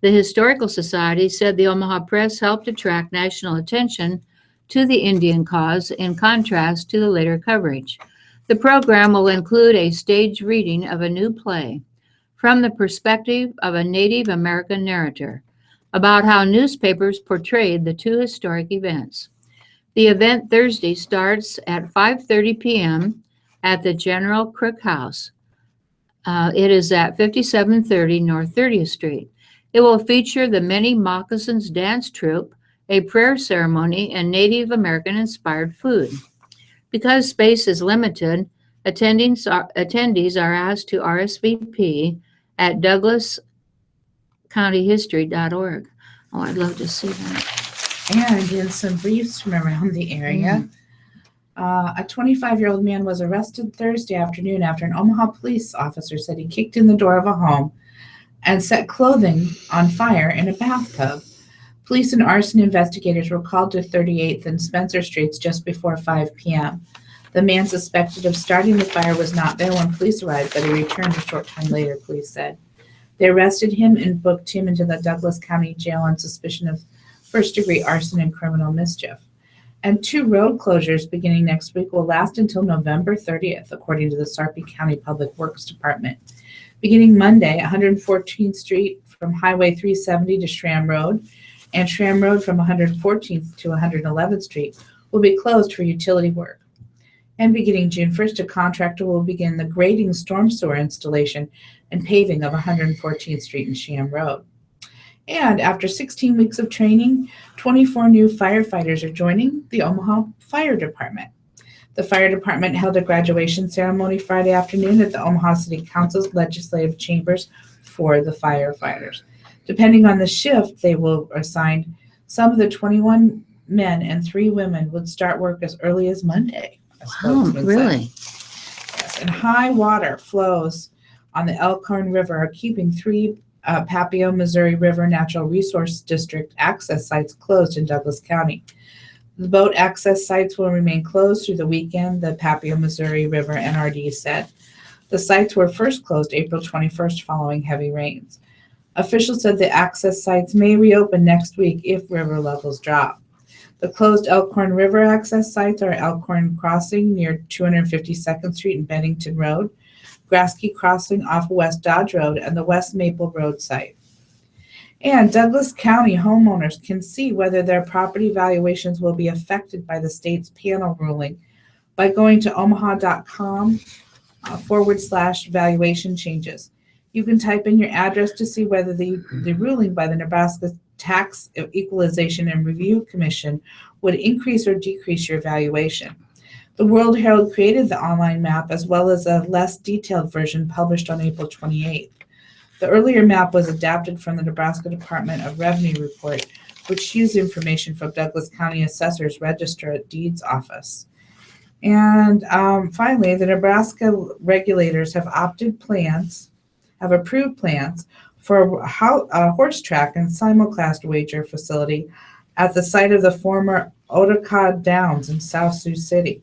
The Historical Society said the Omaha Press helped attract national attention to the Indian cause in contrast to the later coverage. The program will include a staged reading of a new play from the perspective of a Native American narrator about how newspapers portrayed the 2 historic events. The event Thursday starts at 5:30 p.m. at the General Crook House. It is at 5730 North 30th Street. It will feature the Many Moccasins Dance Troupe, a prayer ceremony, and Native American-inspired food. Because space is limited, attendees are asked to RSVP at douglascountyhistory.org. Oh, I'd love to see that. And in some briefs from around the area, a 25-year-old man was arrested Thursday afternoon after an Omaha police officer said he kicked in the door of a home and set clothing on fire in a bathtub. Police and arson investigators were called to 38th and Spencer Streets just before 5 p.m. The man suspected of starting the fire was not there when police arrived, but he returned a short time later, police said. They arrested him and booked him into the Douglas County Jail on suspicion of first-degree arson and criminal mischief. And 2 road closures beginning next week will last until November 30th, according to the Sarpy County Public Works Department. Beginning Monday, 114th Street from Highway 370 to Schramm Road, and Schramm Road from 114th to 111th Street will be closed for utility work. And beginning June 1st, a contractor will begin the grading storm sewer installation and paving of 114th Street and Sham Road. And after 16 weeks of training, 24 new firefighters are joining the Omaha Fire Department. The fire department held a graduation ceremony Friday afternoon at the Omaha City Council's legislative chambers for the firefighters. Depending on the shift they will assign, some of the 21 men and 3 women would start work as early as Monday. Wow, really? Yes, and high water flows on the Elkhorn River are keeping 3 Papio, Missouri River Natural Resource District access sites closed in Douglas County. The boat access sites will remain closed through the weekend, the Papio, Missouri River NRD said. The sites were first closed April 21st following heavy rains. Officials said the access sites may reopen next week if river levels drop. The closed Elkhorn River access sites are Elkhorn Crossing near 252nd Street and Bennington Road, Grasky Crossing off West Dodge Road, and the West Maple Road site. And Douglas County homeowners can see whether their property valuations will be affected by the state's panel ruling by going to omaha.com/valuation changes. You can type in your address to see whether the ruling by the Nebraska Tax Equalization and Review Commission would increase or decrease your valuation. The World Herald created the online map as well as a less detailed version published on April 28th. The earlier map was adapted from the Nebraska Department of Revenue report, which used information from Douglas County Assessor's Register at Deeds Office. And finally, the Nebraska regulators have approved plans for a horse track and simulcast wager facility at the site of the former Otakad Downs in South Sioux City.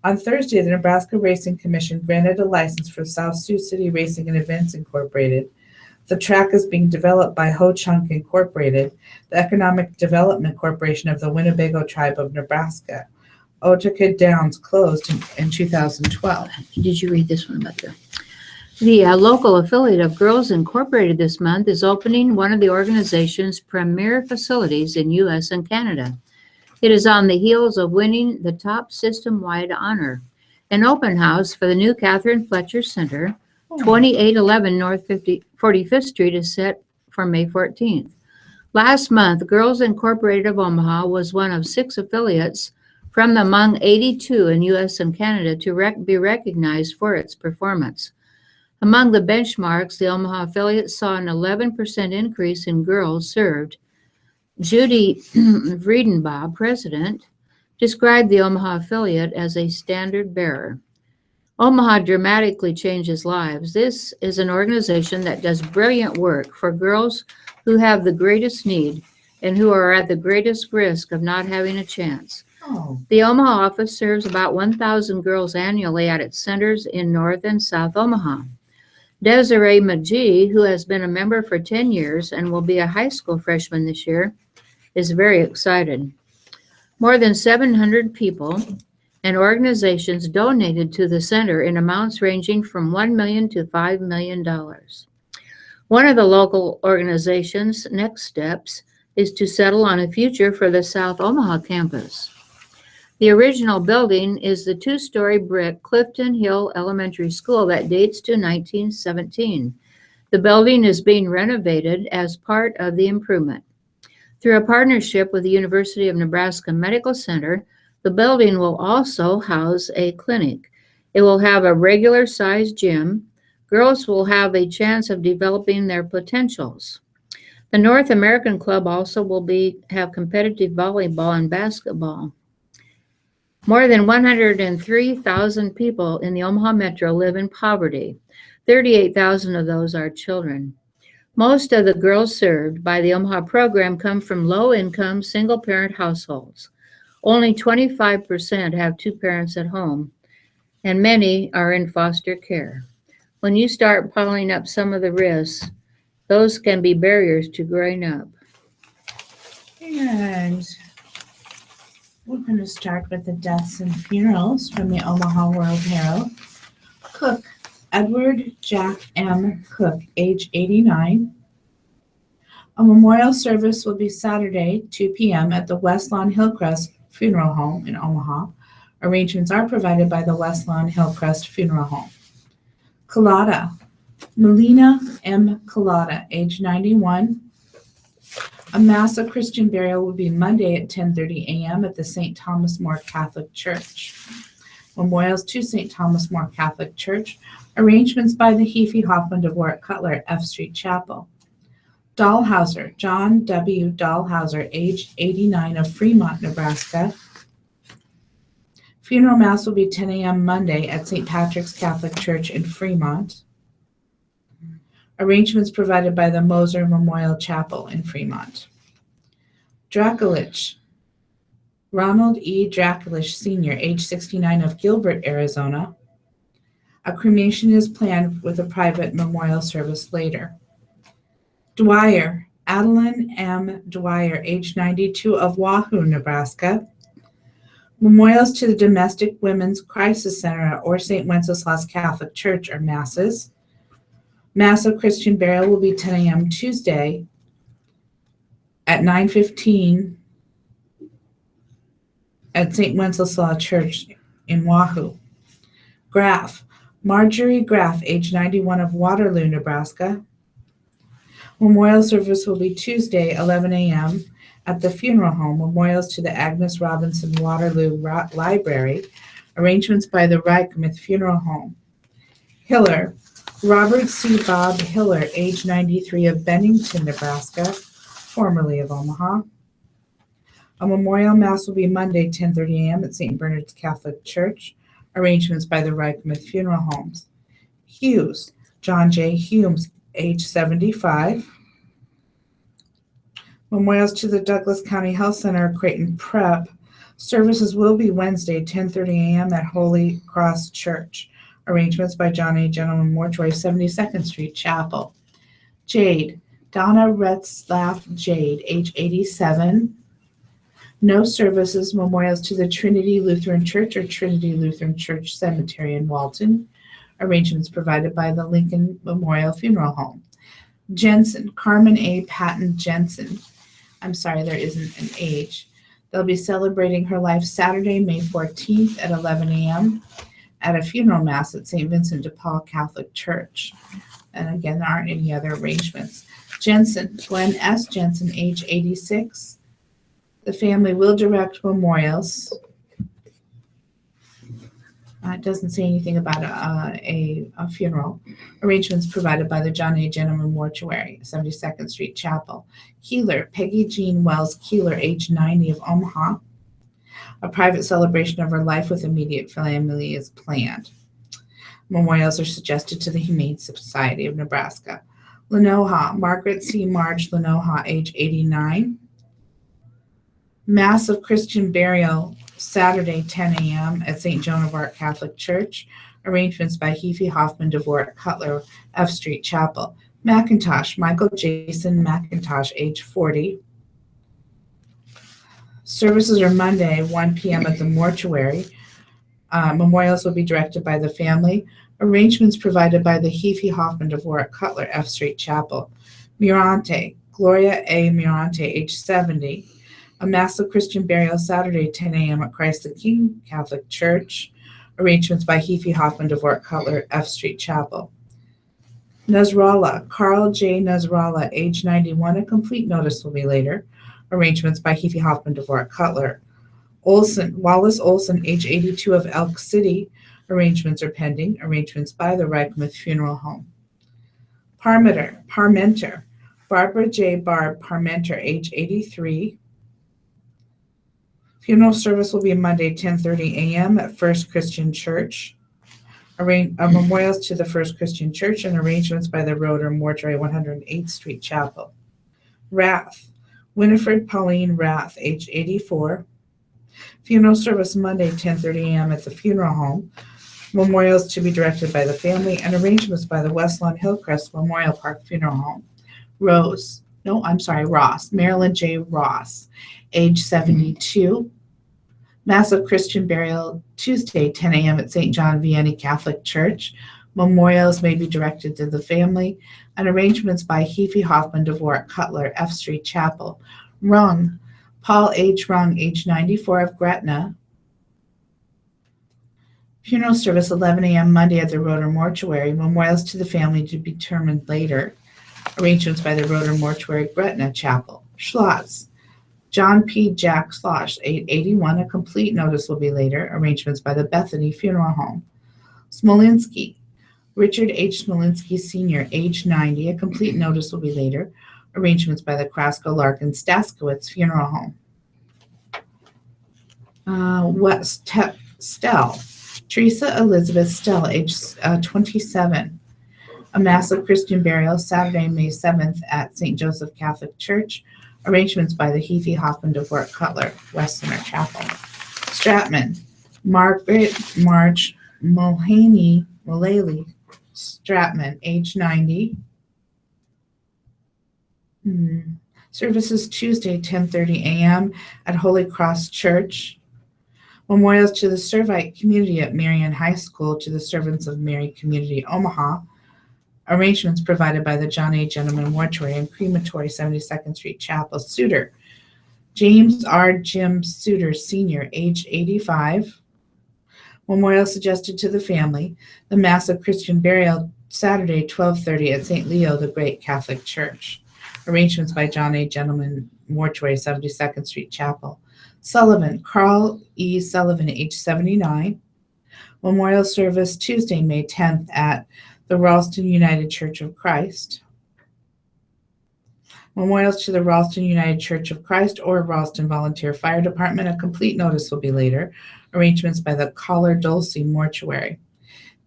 On Thursday, the Nebraska Racing Commission granted a license for South Sioux City Racing and Events Incorporated. The track is being developed by Ho Chunk Incorporated, the Economic Development Corporation of the Winnebago Tribe of Nebraska. Otakad Downs closed in 2012. Did you read this one about the local affiliate of Girls Incorporated this month is opening one of the organization's premier facilities in U.S. and Canada. It is on the heels of winning the top system-wide honor. An open house for the new Catherine Fletcher Center, 2811 North 45th Street, is set for May 14th. Last month, Girls Incorporated of Omaha was one of 6 affiliates from among 82 in U.S. and Canada to be recognized for its performance. Among the benchmarks, the Omaha affiliate saw an 11% increase in girls served. Judy Friedenbaugh, president, described the Omaha affiliate as a standard bearer. Omaha dramatically changes lives. This is an organization that does brilliant work for girls who have the greatest need and who are at the greatest risk of not having a chance. The Omaha office serves about 1,000 girls annually at its centers in North and South Omaha. Desiree McGee, who has been a member for 10 years and will be a high school freshman this year, is very excited. More than 700 people and organizations donated to the center in amounts ranging from $1 million to $5 million. One of the local organization's next steps is to settle on a future for the South Omaha campus. The original building is the 2-story brick Clifton Hill Elementary School that dates to 1917. The building is being renovated as part of the improvement. Through a partnership with the University of Nebraska Medical Center, the building will also house a clinic. It will have a regular-sized gym. Girls will have a chance of developing their potentials. The North American Club also will have competitive volleyball and basketball. More than 103,000 people in the Omaha Metro live in poverty. 38,000 of those are children. Most of the girls served by the Omaha program come from low-income, single-parent households. Only 25% have 2 parents at home, and many are in foster care. When you start piling up some of the risks, those can be barriers to growing up. And we're going to start with the deaths and funerals from the Omaha World Herald. Cook, Edward Jack M. Cook, age 89. A memorial service will be Saturday, 2 p.m. at the West Lawn Hillcrest Funeral Home in Omaha. Arrangements are provided by the West Lawn Hillcrest Funeral Home. Collada, Melina M. Collada, age 91. A Mass of Christian burial will be Monday at 10:30 a.m. at the St. Thomas More Catholic Church. Memorials to St. Thomas More Catholic Church. Arrangements by the Heaphy Hoffman Dvorak Cutler, F Street Chapel. Dahlhauser, John W. Dahlhauser, age 89 of Fremont, Nebraska. Funeral Mass will be 10 a.m. Monday at St. Patrick's Catholic Church in Fremont. Arrangements provided by the Moser Memorial Chapel in Fremont. Draculich, Ronald E. Draculich, Sr., age 69 of Gilbert, Arizona. A cremation is planned with a private memorial service later. Dwyer, Adeline M. Dwyer, age 92 of Wahoo, Nebraska. Memorials to the Domestic Women's Crisis Center or St. Wenceslas Catholic Church are masses. Mass of Christian burial will be 10 a.m. Tuesday at 9:15 at St. Wenceslas Church in Wahoo. Graff, Marjorie Graff, age 91 of Waterloo, Nebraska. Memorial service will be Tuesday, 11 a.m. at the funeral home. Memorials to the Agnes Robinson Waterloo Library. Arrangements by the Reichmuth Funeral Home. Hiller, Robert C. Bob Hiller, age 93 of Bennington, Nebraska, formerly of Omaha. A memorial mass will be Monday, 10:30 a.m. at St. Bernard's Catholic Church. Arrangements by the Reichmuth Funeral Homes. Hughes, John J. Humes, age 75. Memorials to the Douglas County Health Center, Creighton Prep. Services will be Wednesday, 10:30 a.m. at Holy Cross Church. Arrangements by John A. Gentleman Mortuary, 72nd Street Chapel. Jade, Donna Retzlaff Jade, age 87. No services. Memorials to the Trinity Lutheran Church or Trinity Lutheran Church Cemetery in Walton. Arrangements provided by the Lincoln Memorial Funeral Home. Jensen, Carmen A. Patton Jensen. I'm sorry, there isn't an age. They'll be celebrating her life Saturday, May 14th at 11 a.m. at a funeral mass at St. Vincent de Paul Catholic Church. And again, there aren't any other arrangements. Jensen, Glenn S. Jensen, age 86. The family will direct memorials. It doesn't say anything about a funeral. Arrangements provided by the John A. Gentleman Mortuary, 72nd Street Chapel. Keeler, Peggy Jean Wells Keeler, age 90 of Omaha. A private celebration of her life with immediate family is planned. Memorials are suggested to the Humane Society of Nebraska. Lenoha, Margaret C. Marge Lenoha, age 89. Mass of Christian burial Saturday, 10 a.m. at St. Joan of Arc Catholic Church. Arrangements by Heaphy Hoffman Dvorak Cutler, F Street Chapel. McIntosh, Michael Jason McIntosh, age 40. Services are Monday, 1 p.m. at the mortuary. Memorials will be directed by the family. Arrangements provided by the Heaphy Hoffman Dvorak Cutler, F Street Chapel. Mirante, Gloria A. Mirante, age 70. A Mass of Christian burial Saturday, 10 a.m. at Christ the King Catholic Church. Arrangements by Heaphy Hoffman Dvorak Cutler, F Street Chapel. Nasrallah, Carl J. Nasrallah, age 91. A complete notice will be later. Arrangements by Heaphy Hoffman Dvorak Cutler. Olson, Wallace Olson, age 82 of Elk City. Arrangements are pending. Arrangements by the Reichmuth Funeral Home. Parmenter, Barbara J. Barb Parmenter, age 83. Funeral service will be Monday, 10:30 a.m. at First Christian Church. Memorials to the First Christian Church and arrangements by the Roeder Mortuary, 108th Street Chapel. Rath, Winifred Pauline Rath, age 84. Funeral service Monday, 10:30 a.m. at the funeral home. Memorials to be directed by the family and arrangements by the West Lawn Hillcrest Memorial Park Funeral Home. Ross, Marilyn J. Ross, age 72. Mass of Christian burial Tuesday, 10 a.m. at St. John Vianney Catholic Church. Memorials may be directed to the family and arrangements by Heaphy Hoffman Dvorak Cutler, F Street Chapel. Rung, Paul H. Rung, age 94, of Gretna. Funeral service 11 a.m. Monday at the Rotor Mortuary. Memorials to the family to be determined later. Arrangements by the Rotor Mortuary, Gretna Chapel. Schloss. John P. Jack Schloss, 881. A complete notice will be later. Arrangements by the Bethany Funeral Home. Smolinski. Richard H. Smolinski, Sr., age 90. A complete notice will be later. Arrangements by the Krasko Larkin Staskowitz Funeral Home. West Stell. Teresa Elizabeth Stell, age 27. A Mass of Christian burial Saturday, May 7th at St. Joseph Catholic Church. Arrangements by the Heathy Hoffman DeVort Cutler, West Center Chapel. Stratman. Margaret March Mullaney Stratman, age 90. Services Tuesday, 10:30 a.m. at Holy Cross Church. Memorials to the Servite community at Marion High School, to the Servants of Mary Community, Omaha. Arrangements provided by the John A. Gentleman Mortuary and Crematory, 72nd Street Chapel. Suitor. James R. Jim Suitor, Sr., age 85. Memorial suggested to the family. The Mass of Christian burial Saturday, 12:30 at St. Leo the Great Catholic Church. Arrangements by John A. Gentleman Mortuary, 72nd Street Chapel. Sullivan. Carl E. Sullivan, age 79. Memorial service Tuesday, May 10th at the Ralston United Church of Christ. Memorials to the Ralston United Church of Christ or Ralston Volunteer Fire Department. A complete notice will be later. Arrangements by the Collar Dulce Mortuary.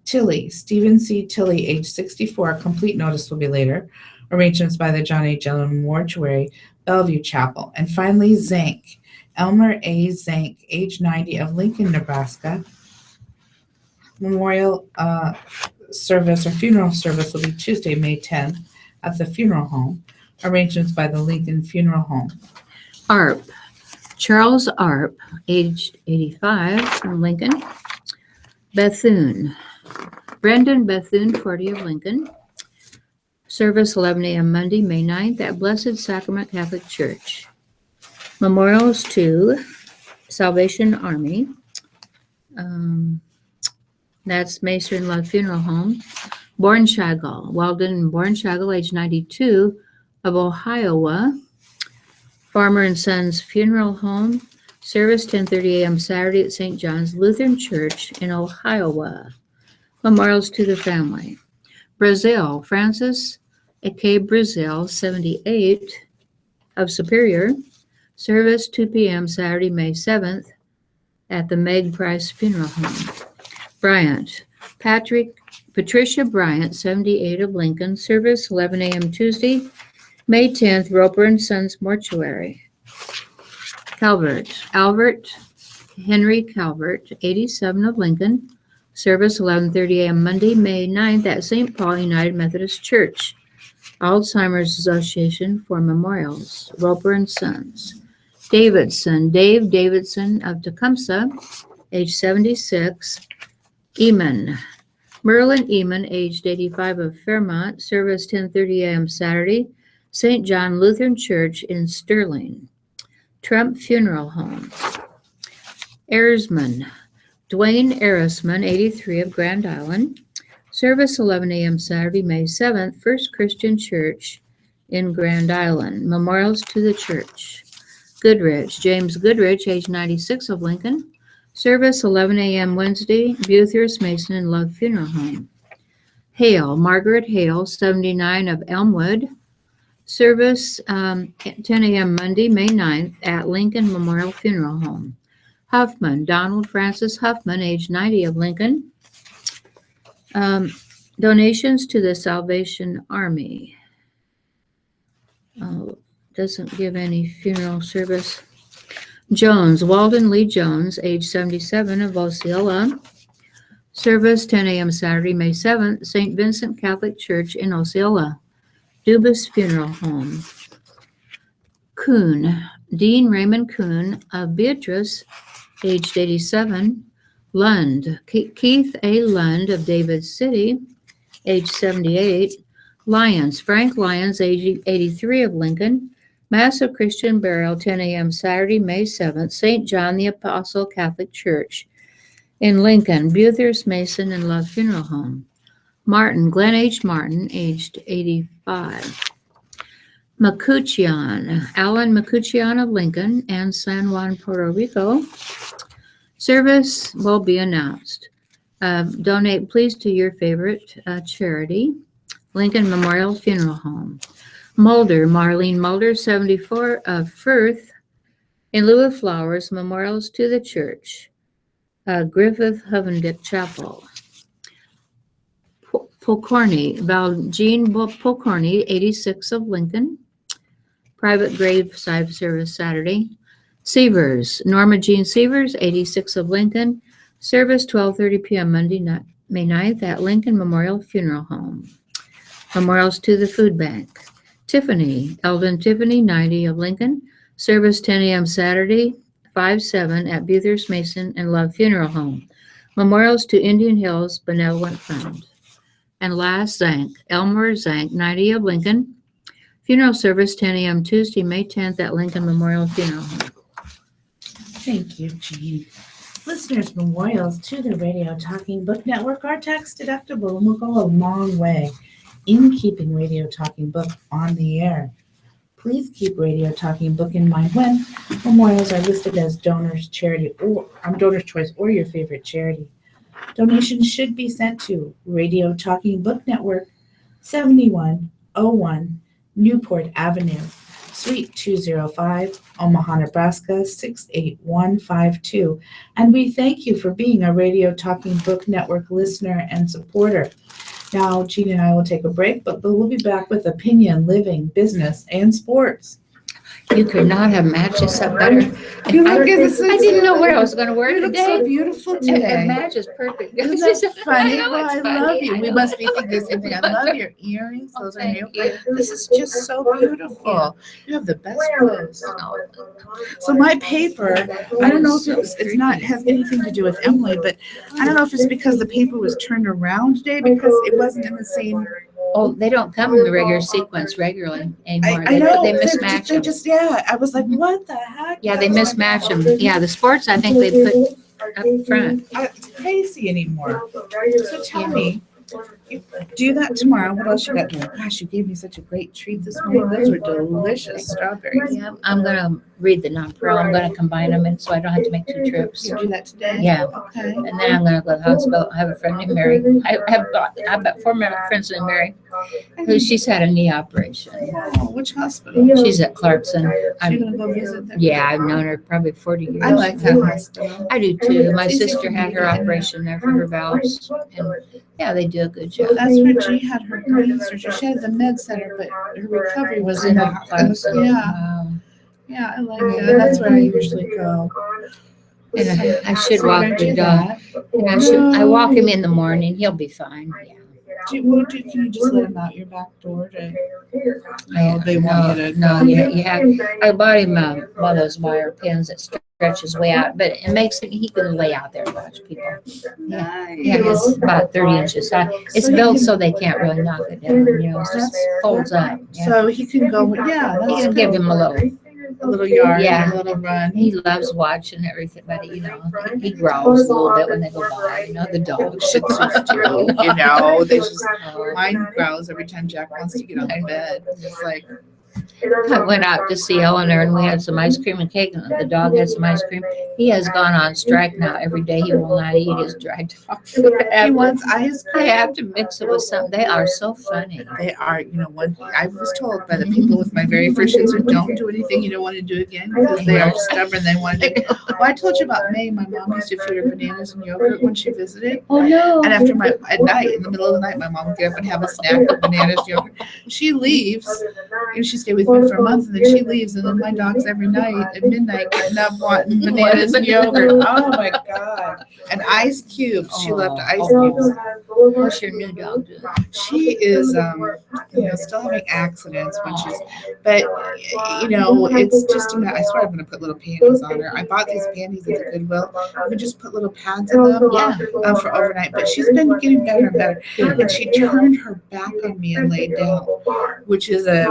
Tilley. Stephen C. Tilley, age 64. A complete notice will be later. Arrangements by the John A. Gentleman Mortuary, Bellevue Chapel. And finally, Zank. Elmer A. Zank, age 90, of Lincoln, Nebraska. Memorial service or funeral service will be Tuesday, May 10th at the funeral home. Arrangements by the Lincoln Funeral Home. Arp. Charles Arp, aged 85, from Lincoln. Bethune. Brendan Bethune, 40, of Lincoln. Service 11 a.m. Monday, May 9th at Blessed Sacrament Catholic Church. Memorials to Salvation Army. That's Mason Love Funeral Home. Bornshagel. Weldon Bornshagel, age 92, of Ohio. Farmer and Sons Funeral Home. Service 10:30 a.m. Saturday at St. John's Lutheran Church in Ohio. Memorials to the family. Brazil. Francis Ake Brazil, 78, of Superior. Service 2 p.m. Saturday, May 7th at the Meg Price Funeral Home. Bryant. Patricia Bryant, 78, of Lincoln. Service 11 a.m. Tuesday, May 10th, Roper and Sons Mortuary. Albert Henry Calvert, 87, of Lincoln. Service 11:30 a.m. Monday, May 9th at St. Paul United Methodist Church. Alzheimer's Association for Memorials, Roper and Sons. Davidson. Dave Davidson of Tecumseh, age 76. Eamon. Merlin Eamon, aged 85, of Fairmont. Service 10:30 a.m. Saturday, St. John Lutheran Church in Sterling. Trump Funeral Home. Ersman. Dwayne Erisman, 83, of Grand Island. Service 11 a.m. Saturday, May 7th, First Christian Church in Grand Island. Memorials to the church. Goodrich. James Goodrich, age 96, of Lincoln. Service 11 a.m. Wednesday, Buthurst Mason and Love Funeral Home. Hale. Margaret Hale, 79, of Elmwood. Service 10 a.m. Monday, May 9th at Lincoln Memorial Funeral Home. Huffman. Donald Francis Huffman, age 90, of Lincoln. Donations to the Salvation Army. Doesn't give any funeral service. Jones. Walden Lee Jones, age 77, of Osceola. Service 10 a.m. Saturday, May 7th, St. Vincent Catholic Church in Osceola. Dubus Funeral Home. Kuhn. Dean Raymond Kuhn, of Beatrice, aged 87. Lund. Keith A. Lund, of David City, age 78. Lyons. Frank Lyons, age 83, of Lincoln. Mass of Christian Burial, 10 a.m. Saturday, May 7th, St. John the Apostle Catholic Church in Lincoln, Buthurst Mason and Love Funeral Home. Martin, Glenn H. Martin, aged 85. Macuchian, Alan Macuchian of Lincoln and San Juan, Puerto Rico. Service will be announced. Donate, please, to your favorite charity. Lincoln Memorial Funeral Home. Mulder, Marlene Mulder, 74 of Firth. In lieu of flowers, memorials to the church. Griffith Hovendick Chapel. Pokorny, Valjean Pokorny, 86 of Lincoln. Private grave side service Saturday. Sievers, Norma Jean Sievers, 86 of Lincoln. Service 12:30 p.m. Monday, May 9th at Lincoln Memorial Funeral Home. Memorials to the Food Bank. Tiffany, Eldon Tiffany, 90 of Lincoln. Service 10 a.m. Saturday, 5/7 at Buthurst Mason and Love Funeral Home. Memorials to Indian Hills Benevolent Fund. And last, Zank, Elmer Zank, 90 of Lincoln. Funeral service 10 a.m. Tuesday, May 10th at Lincoln Memorial Funeral Home. Thank you, Jean. Listeners' memorials to the Radio Talking Book Network are tax deductible and will go a long way in keeping Radio Talking Book on the air. Please keep Radio Talking Book in mind when memorials are listed as donor's charity or donor's choice or your favorite charity. Donations should be sent to Radio Talking Book Network, 7101 Newport Avenue, Suite 205, Omaha, Nebraska 68152. And we thank you for being a Radio Talking Book Network listener and supporter. Now, Jean and I will take a break, but we'll be back with opinion, living, business, and sports. You could not have matched this up better. You look at this. I didn't know where I was going to wear You it look today. so beautiful It today. matches perfect. Isn't that funny? I know Well, it's I funny. love you. I We know. must be thinking the same thing. I love your earrings. Those are new. Thank you. This is just so beautiful. You have the best clothes. So my paper, I don't know if it's not has anything to do with Emily, but I don't know if it's because the paper was turned around today because it wasn't in the same. Oh, they don't come in the regular sequence regularly anymore. I know. They They're mismatch them. just, yeah. I was like, what the heck? Yeah, they mismatch them. Yeah, the sports, I think they put up front. It's crazy anymore. So tell me, you do that tomorrow. What else you got doing? Gosh, you gave me such a great treat this morning. Those were delicious strawberries. Yeah, I'm going to read the non-pro. I'm going to combine them and so I don't have to make two trips. You do that today? Yeah. Okay. And then I'm going to go to the hospital. I have a friend named Mary. I have about 4 friends named Mary, who she's had a knee operation. Oh, which hospital? She's at Clarkson. You're gonna go visit them? Yeah, I've known her probably 40 years. I like that hospital. I do too. My sister had her operation there for her valves. And yeah, they do a good job. That's where G had her brain surgery. She had the med center, but her recovery was in the Clarkson. Yeah, Wow. yeah, I like it. And that's where I usually go. And I should So you're walk gonna the do dog. that? And I walk him in the morning. He'll be fine. Yeah. Can you just let him out your back door to? No, they want you to. No, you have. I bought him one of those wire pins that stretches way out, but it makes it he can lay out there and watch people. Nice. Yeah, it's about 30 inches high. It's So you built can- so they can't really knock it down. You know, it just folds up. Yeah. So he can go. Yeah, You that's can give him a little yard, Yeah. a little run. He loves watching everything, but you know, he growls a little bit when they go by. You know, the dogs should too. You know, they just Oh. mine growls every time Jack wants to get on the bed. It's like I went out to see Eleanor and we had some ice cream and cake and the dog had some ice cream. He has gone on strike now. Every day he will not eat his dry dog food. he wants ice I cream. have to mix it with something. They are so funny. They are, one I was told by the people with my very first Shih Tzu, don't do anything you don't want to do again because they are stubborn. They want to do. Well, I told you about May. My mom used to feed her bananas and yogurt when she visited. Oh no. And after at night, in the middle of the night, my mom would get up and have a snack of bananas, yogurt. She leaves, and she stayed with me for a month, and then she leaves, and then my dog's every night at midnight getting up wanting bananas and yogurt. Oh my God. And ice cubes. She loved ice cubes. What's your new dog doing? She is still having accidents when she's, but it's just, I swear I'm going to put little panties on her. I bought these panties at the Goodwill. You can just put little pads in them Yeah. for overnight, but she's been getting better and better. And she turned her back on me and laid down, which is a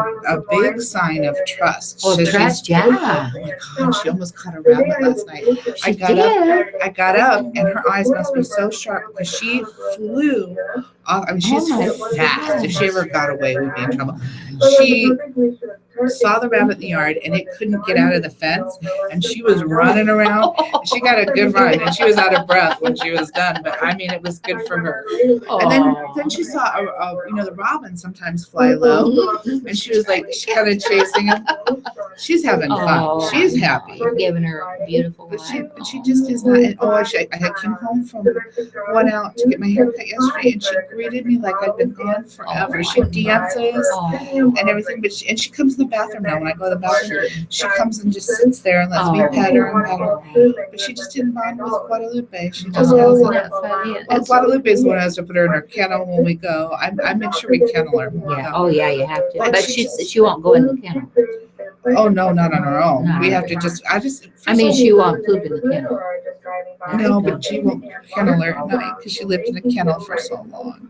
big sign of trust. Oh, So trust, she's, yeah. oh my God, she almost caught a rabbit last night. I got up and her eyes must be so sharp because she flew off. I mean, she's fast. If she ever got away, we'd be in trouble. She saw the rabbit in the yard and it couldn't get out of the fence, and she was running around. She got a good run and she was out of breath when she was done, but I mean, it was good for her. And then she saw the robins sometimes fly low, and she was like kind of chasing them. She's having fun. She's happy. You're giving her a beautiful But life. she just is not. And I came home from going out to get my hair cut yesterday, and she greeted me like I'd been gone forever. She dances and everything, but she comes in the bathroom now. When I go to the bathroom, she comes and just sits there and lets me pet her and pet her. But she just didn't bond with Guadalupe. She just hasn't. And Guadalupe is the one who has to put her in her kennel when we go. I make sure we kennel her when we Yeah. go. Oh, yeah, you have to. But But she won't go in the kennel. Oh no, not on her own. No. We have to just. I mean, she won't poop in the kennel. No, but she won't kennel her at night because she lived in a kennel for so long.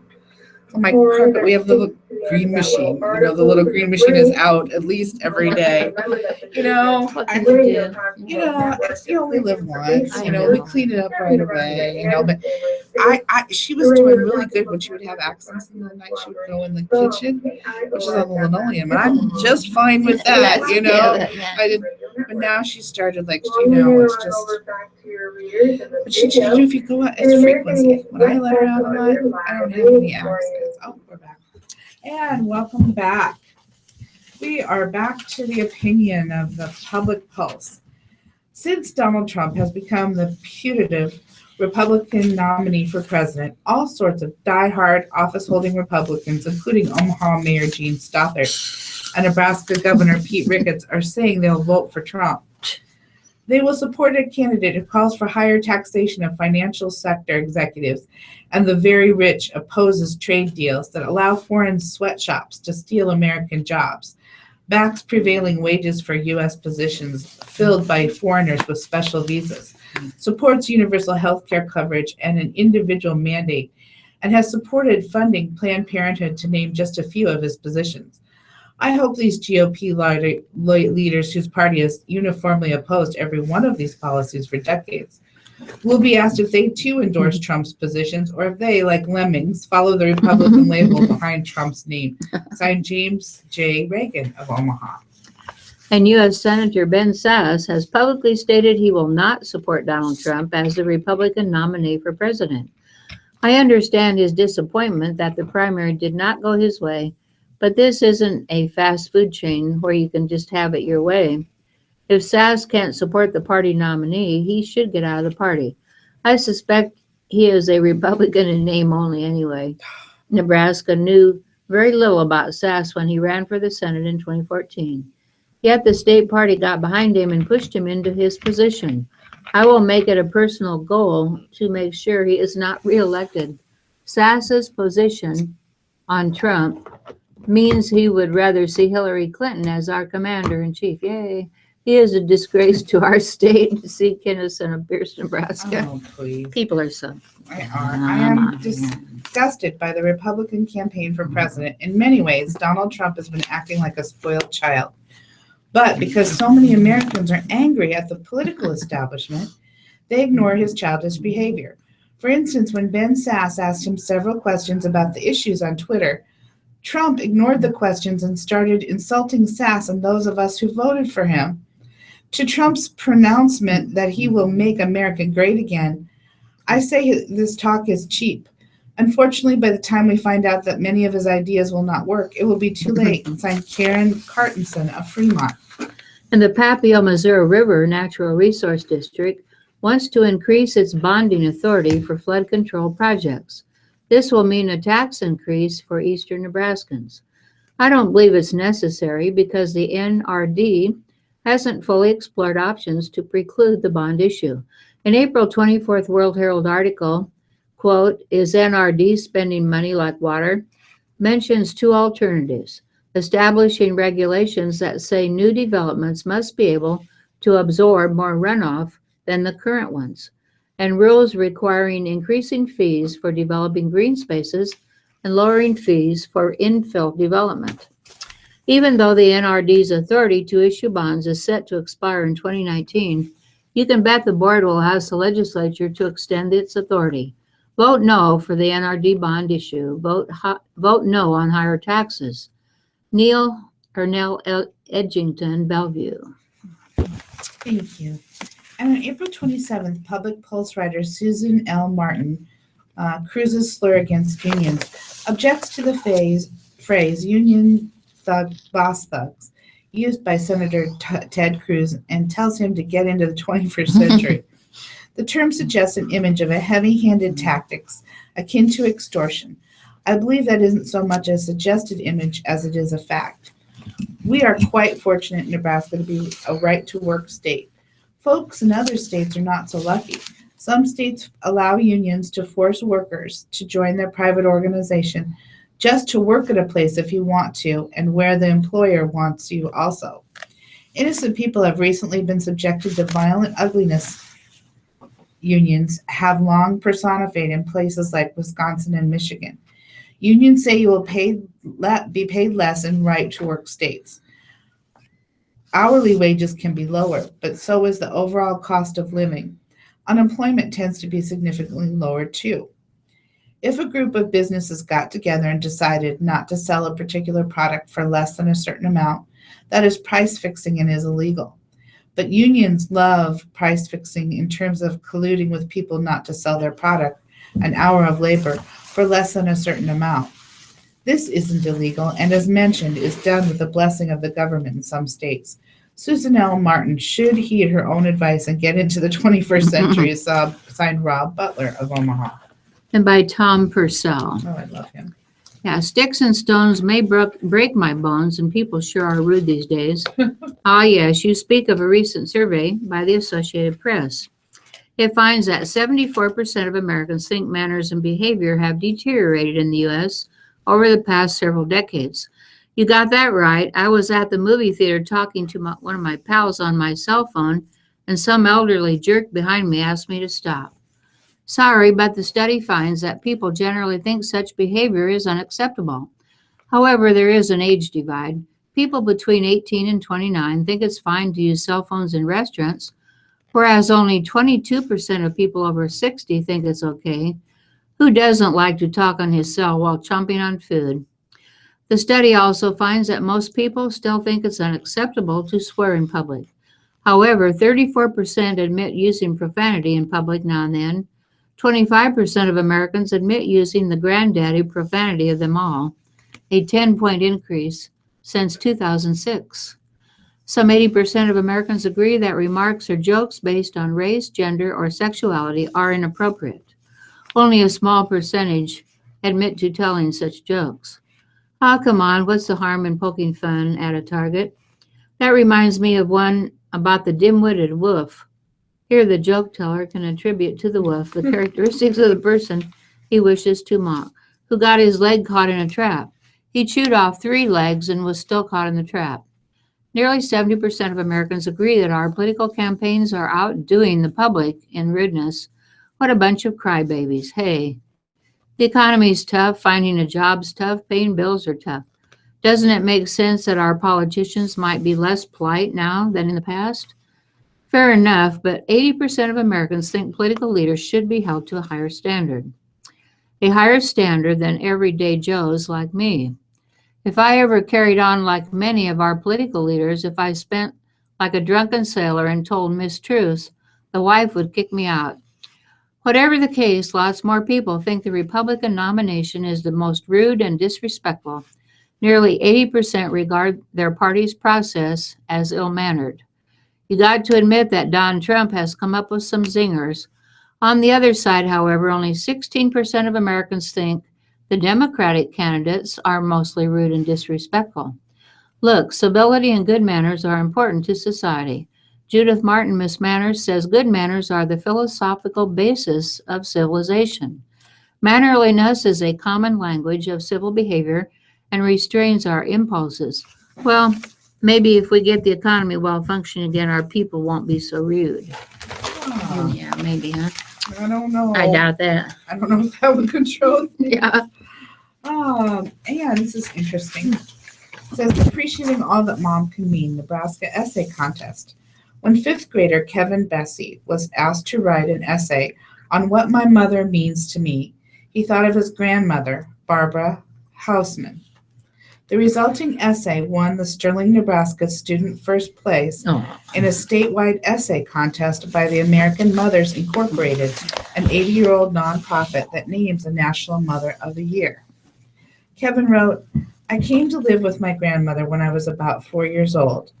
On my carpet, we have the little green machine. The little green machine is out at least every day. What can you do? You only live once. I We know. clean it up right away. But she was doing really good when she would have accidents in the night. She would go in the kitchen, which is on the linoleum, and I'm just fine with that. Yeah. I didn't. But now she started it's just. But if you go out, it's frequency. When I let her out a lot, I don't have any accidents. Oh, we're back. And welcome back. We are back to the opinion of the public pulse. Since Donald Trump has become the putative Republican nominee for president, all sorts of diehard office-holding Republicans, including Omaha Mayor Gene Stothert and Nebraska Governor Pete Ricketts, are saying they'll vote for Trump. They will support a candidate who calls for higher taxation of financial sector executives, and the very rich opposes trade deals that allow foreign sweatshops to steal American jobs, backs prevailing wages for U.S. positions filled by foreigners with special visas, supports universal health care coverage and an individual mandate, and has supported funding Planned Parenthood, to name just a few of his positions. I hope these GOP leaders, whose party has uniformly opposed every one of these policies for decades, will be asked if they too endorse Trump's positions, or if they, like lemmings, follow the Republican label behind Trump's name. Signed, James J. Reagan of Omaha. And U.S. Senator Ben Sasse has publicly stated he will not support Donald Trump as the Republican nominee for president. I understand his disappointment that the primary did not go his way, but this isn't a fast food chain where you can just have it your way. If Sasse can't support the party nominee, he should get out of the party. I suspect he is a Republican in name only anyway. Nebraska knew very little about Sasse when he ran for the Senate in 2014. Yet the state party got behind him and pushed him into his position. I will make it a personal goal to make sure he is not reelected. Sasse's position on Trump means he would rather see Hillary Clinton as our commander-in-chief. Yay. He is a disgrace to our state. See Kinnison of Pierce, Nebraska. Oh, please. People are so. I am disgusted by the Republican campaign for president. In many ways, Donald Trump has been acting like a spoiled child. But because so many Americans are angry at the political establishment, they ignore his childish behavior. For instance, when Ben Sasse asked him several questions about the issues on Twitter, Trump ignored the questions and started insulting Sasse and those of us who voted for him. To Trump's pronouncement that he will make America great again, I say this talk is cheap. Unfortunately, by the time we find out that many of his ideas will not work, it will be too late. Signed, Karen Cartenson of Fremont. And the Papio Missouri River Natural Resource District wants to increase its bonding authority for flood control projects. This will mean a tax increase for eastern Nebraskans. I don't believe it's necessary because the NRD hasn't fully explored options to preclude the bond issue. An April 24th World Herald article, quote, "Is NRD spending money like water?" mentions two alternatives: establishing regulations that say new developments must be able to absorb more runoff than the current ones, and rules requiring increasing fees for developing green spaces and lowering fees for infill development. Even though the NRD's authority to issue bonds is set to expire in 2019, you can bet the board will ask the legislature to extend its authority. Vote no for the NRD bond issue. Vote no on higher taxes. Nell Edgington, Bellevue. Thank you. And on April 27th, public pulse writer Susan L. Martin, Cruz's slur against unions, objects to the phrase union thug, boss thugs, used by Senator Ted Cruz, and tells him to get into the 21st century. The term suggests an image of a heavy-handed tactics akin to extortion. I believe that isn't so much a suggested image as it is a fact. We are quite fortunate in Nebraska to be a right-to-work state. Folks in other states are not so lucky. Some states allow unions to force workers to join their private organization just to work at a place if you want to and where the employer wants you also. Innocent people have recently been subjected to violent ugliness. Unions have long personified in places like Wisconsin and Michigan. Unions say you will be paid less in right-to-work states. Hourly wages can be lower, but so is the overall cost of living. Unemployment tends to be significantly lower too. If a group of businesses got together and decided not to sell a particular product for less than a certain amount, that is price fixing and is illegal. But unions love price fixing in terms of colluding with people not to sell their product, an hour of labor, for less than a certain amount. This isn't illegal, and as mentioned, is done with the blessing of the government in some states. Susan L. Martin should heed her own advice and get into the 21st century, signed Rob Butler of Omaha. And by Tom Purcell. Oh, I love him. Yeah, sticks and stones may break my bones, and people sure are rude these days. Ah, yes, you speak of a recent survey by the Associated Press. It finds that 74% of Americans think manners and behavior have deteriorated in the U.S. over the past several decades. You got that right. I was at the movie theater talking to one of my pals on my cell phone, and some elderly jerk behind me asked me to stop. Sorry, but the study finds that people generally think such behavior is unacceptable. However, there is an age divide. People between 18 and 29 think it's fine to use cell phones in restaurants, whereas only 22% of people over 60 think it's okay. Who doesn't like to talk on his cell while chomping on food? The study also finds that most people still think it's unacceptable to swear in public. However, 34% admit using profanity in public now and then. 25% of Americans admit using the granddaddy profanity of them all, a 10-point increase since 2006. Some 80% of Americans agree that remarks or jokes based on race, gender, or sexuality are inappropriate. Only a small percentage admit to telling such jokes. Oh, come on, what's the harm in poking fun at a target? That reminds me of one about the dim-witted wolf. Here, the joke teller can attribute to the wolf the characteristics of the person he wishes to mock, who got his leg caught in a trap. He chewed off 3 legs and was still caught in the trap. Nearly 70% of Americans agree that our political campaigns are outdoing the public in rudeness. What a bunch of crybabies. Hey, the economy's tough, finding a job's tough, paying bills are tough. Doesn't it make sense that our politicians might be less polite now than in the past? Fair enough, but 80% of Americans think political leaders should be held to a higher standard. A higher standard than everyday Joes like me. If I ever carried on like many of our political leaders, if I spent like a drunken sailor and told mistruths, the wife would kick me out. Whatever the case, lots more people think the Republican nomination is the most rude and disrespectful. Nearly 80% regard their party's process as ill-mannered. You got to admit that Don Trump has come up with some zingers. On the other side, however, only 16% of Americans think the Democratic candidates are mostly rude and disrespectful. Look, civility and good manners are important to society. Judith Martin, Miss Manners, says good manners are the philosophical basis of civilization. Mannerliness is a common language of civil behavior and restrains our impulses. Well, maybe if we get the economy well functioning again, our people won't be so rude. Yeah, maybe, huh? I don't know. I doubt that. I don't know if that would control me. Yeah. And this is interesting. It says, appreciating all that mom can mean, Nebraska essay contest. When fifth grader Kevin Bessie was asked to write an essay on what my mother means to me, he thought of his grandmother, Barbara Hausman. The resulting essay won the Sterling, Nebraska student first place in a statewide essay contest by the American Mothers Incorporated, an 80-year-old nonprofit that names a National Mother of the Year. Kevin wrote, I came to live with my grandmother when I was about 4 years old.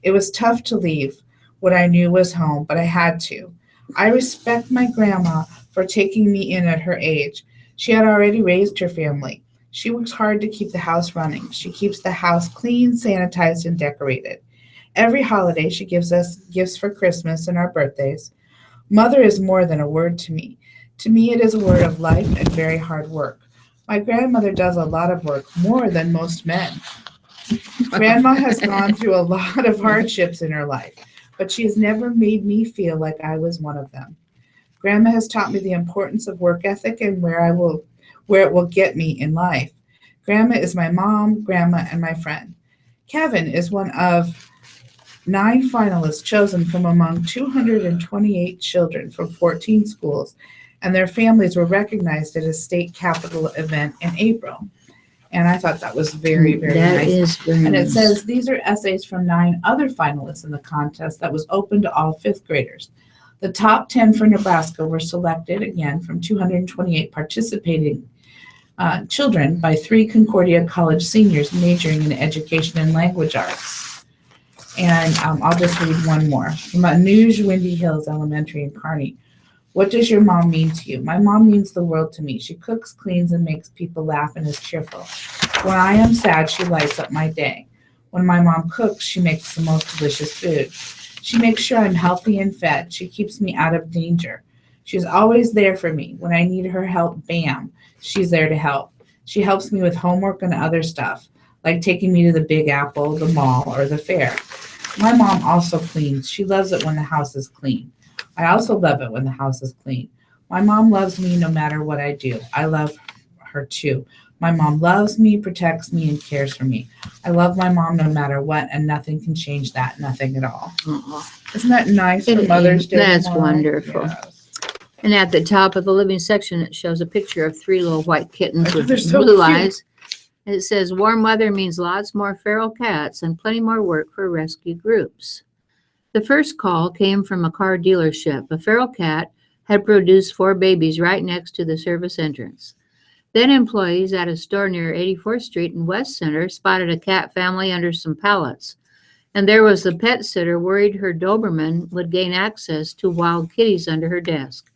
It was tough to leave what I knew was home, but I had to. I respect my grandma for taking me in at her age. She had already raised her family. She works hard to keep the house running. She keeps the house clean, sanitized, and decorated. Every holiday, she gives us gifts for Christmas and our birthdays. Mother is more than a word to me. To me, it is a word of life and very hard work. My grandmother does a lot of work, more than most men. Grandma has gone through a lot of hardships in her life, but she has never made me feel like I was one of them. Grandma has taught me the importance of work ethic and where it will get me in life. Grandma is my mom, grandma, and my friend. Kevin is one of 9 finalists chosen from among 228 children from 14 schools, and their families were recognized at a state capitol event in April. And I thought that was very, very nice. That is very And it nice. says these are essays from 9 other finalists in the contest that was open to all 5th graders. The top 10 for Nebraska were selected, again, from 228 participating children by 3 Concordia College seniors majoring in education and language arts. And I'll just read one more. From Anuj Windy Hills Elementary in Kearney. What does your mom mean to you? My mom means the world to me. She cooks, cleans, and makes people laugh and is cheerful. When I am sad, she lights up my day. When my mom cooks, she makes the most delicious food. She makes sure I'm healthy and fed. She keeps me out of danger. She's always there for me. When I need her help, bam, she's there to help. She helps me with homework and other stuff, like taking me to the Big Apple, the mall, or the fair. My mom also cleans. She loves it when the house is clean. I also love it when the house is clean. My mom loves me no matter what I do. I love her too. My mom loves me, protects me, and cares for me. I love my mom no matter what, and nothing can change that, nothing at all. Isn't that nice for Mother's Day? That's wonderful. Yes. And at the top of the living section, it shows a picture of 3 little white kittens with They're so blue cute. eyes. And it says, warm weather means lots more feral cats and plenty more work for rescue groups. The first call came from a car dealership. A feral cat had produced 4 babies right next to the service entrance. Then employees at a store near 84th Street in West Center spotted a cat family under some pallets. And there was the pet sitter worried her Doberman would gain access to wild kitties under her desk.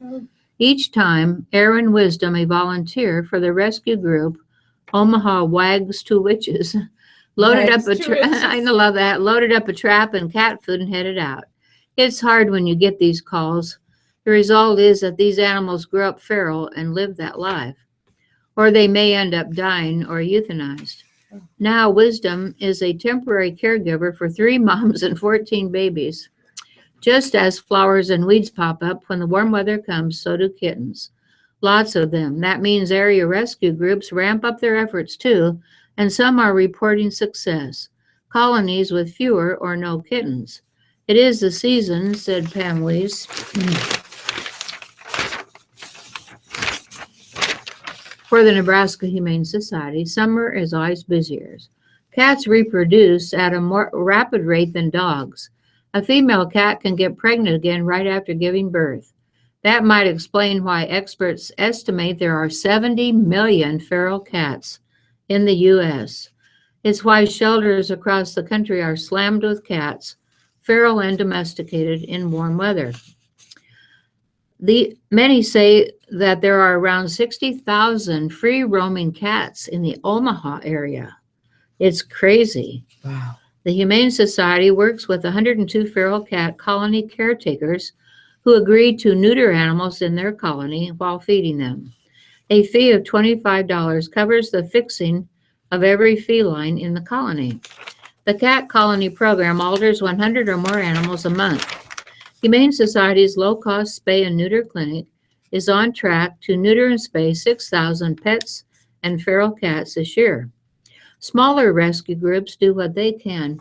Each time, Erin Wisdom, a volunteer for the rescue group, Omaha Wags to Witches, loaded up I love that, loaded up a trap and cat food and headed out. It's hard when you get these calls. The result is that these animals grow up feral and live that life, or they may end up dying or euthanized. Now, Wisdom is a temporary caregiver for 3 moms and 14 babies. Just as flowers and weeds pop up when the warm weather comes, so do kittens. Lots of them. That means area rescue groups ramp up their efforts too, and some are reporting success. Colonies with fewer or no kittens. It is the season, said Pam Weiss. For the Nebraska Humane Society, summer is always busier. Cats reproduce at a more rapid rate than dogs. A female cat can get pregnant again right after giving birth. That might explain why experts estimate there are 70 million feral cats in the U.S. It's why shelters across the country are slammed with cats, feral and domesticated, in warm weather. Many say that there are around 60,000 free-roaming cats in the Omaha area. It's crazy. Wow. The Humane Society works with 102 feral cat colony caretakers who agreed to neuter animals in their colony while feeding them. A fee of $25 covers the fixing of every feline in the colony. The cat colony program alters 100 or more animals a month. Humane Society's low-cost spay and neuter clinic is on track to neuter and spay 6,000 pets and feral cats this year. Smaller rescue groups do what they can.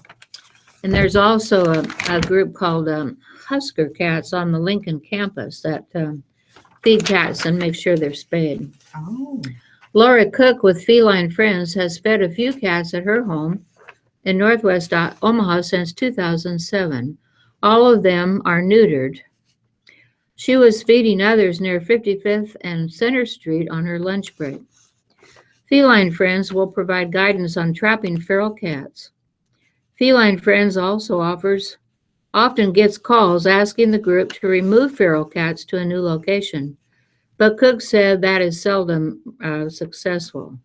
And there's also a group called Husker Cats on the Lincoln campus that feed cats and make sure they're spayed. Oh. Laura Cook with Feline Friends has fed a few cats at her home in Northwest Omaha since 2007. All of them are neutered. She was feeding others near 55th and Center Street on her lunch break. Feline Friends will provide guidance on trapping feral cats. Feline Friends also often gets calls asking the group to remove feral cats to a new location, but Cook said that is seldom successful.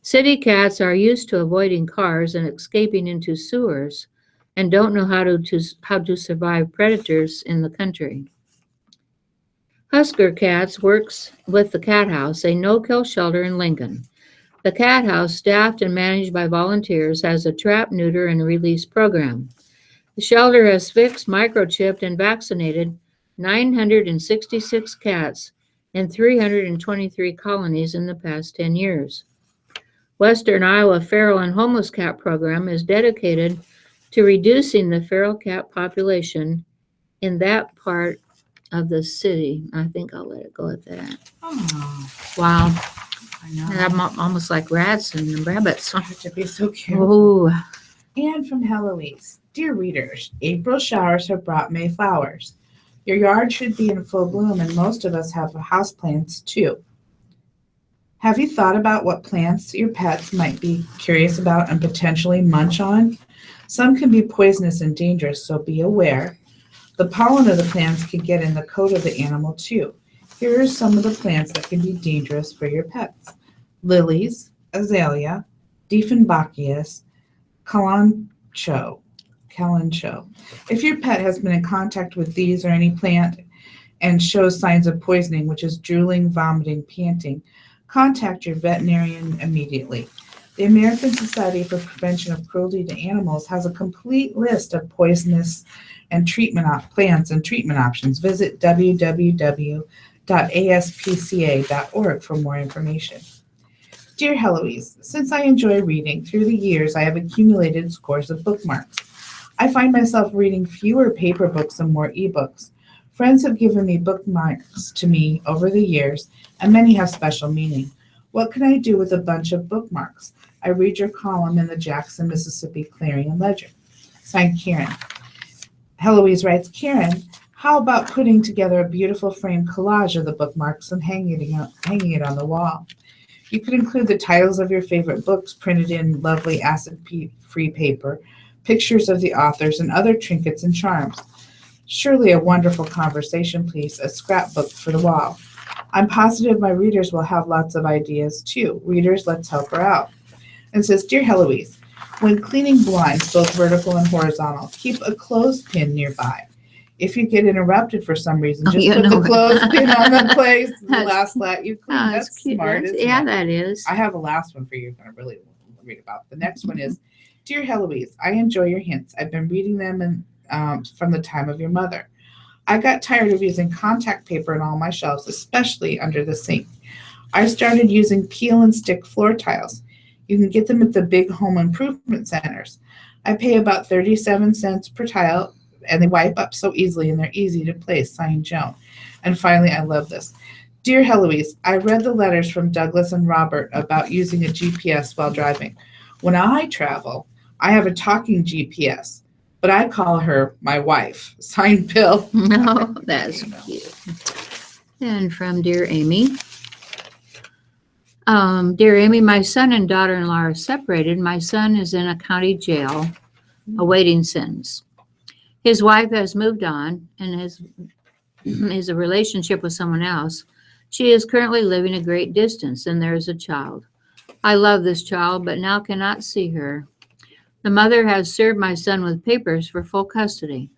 City cats are used to avoiding cars and escaping into sewers and don't know how to survive predators in the country. Husker Cats works with the Cat House, a no-kill shelter in Lincoln. The Cat House, staffed and managed by volunteers, has a trap, neuter, and release program. The shelter has fixed, microchipped, and vaccinated 966 cats in 323 colonies in the past 10 years. Western Iowa Feral and Homeless Cat Program is dedicated to reducing the feral cat population in that part of the city. I think I'll let it go at that. Oh, Wow. I know. And I'm almost like rats and rabbits. That should be so cute. Oh, And from Heloise. Dear readers, April showers have brought May flowers. Your yard should be in full bloom, and most of us have houseplants too. Have you thought about what plants your pets might be curious about and potentially munch on? Some can be poisonous and dangerous, so be aware. The pollen of the plants can get in the coat of the animal too. Here are some of the plants that can be dangerous for your pets. Lilies, azalea, Dieffenbachia, kalanchoe. If your pet has been in contact with these or any plant and shows signs of poisoning, which is drooling, vomiting, panting, contact your veterinarian immediately. The American Society for Prevention of Cruelty to Animals has a complete list of poisonous and plants and treatment options. Visit www.aspca.org for more information. Dear Heloise, since I enjoy reading, through the years I have accumulated scores of bookmarks. I find myself reading fewer paper books and more ebooks. Friends have given me bookmarks to me over the years, and many have special meaning. What can I do with a bunch of bookmarks? I read your column in the Jackson, Mississippi Clarion Ledger. Signed, Karen. Heloise writes, Karen, how about putting together a beautiful framed collage of the bookmarks and hanging it on the wall? You could include the titles of your favorite books printed in lovely acid-free paper, pictures of the authors, and other trinkets and charms. Surely a wonderful conversation piece, a scrapbook for the wall. I'm positive my readers will have lots of ideas too. Readers, let's help her out. And it says, Dear Heloise, when cleaning blinds, both vertical and horizontal, keep a clothespin nearby. If you get interrupted for some reason, just put the clothespin on the place, the last slat you clean. That's smart, isn't it? that is. I have a last one for you. You're going to really read about. The next one is, Dear Heloise, I enjoy your hints. I've been reading them from the time of your mother. I got tired of using contact paper on all my shelves, especially under the sink. I started using peel and stick floor tiles. You can get them at the big home improvement centers. I pay about 37 cents per tile, and they wipe up so easily, and they're easy to place. Signed, Joan. And finally, I love this. Dear Heloise, I read the letters from Douglas and Robert about using a GPS while driving. When I travel, I have a talking GPS, but I call her my wife. Signed, Bill. No, that's cute. And from Dear Amy. Dear Amy, my son and daughter-in-law are separated. My son is in a county jail awaiting sentence. His wife has moved on and is a relationship with someone else. She is currently living a great distance, and there is a child. I love this child, but now cannot see her. The mother has served my son with papers for full custody.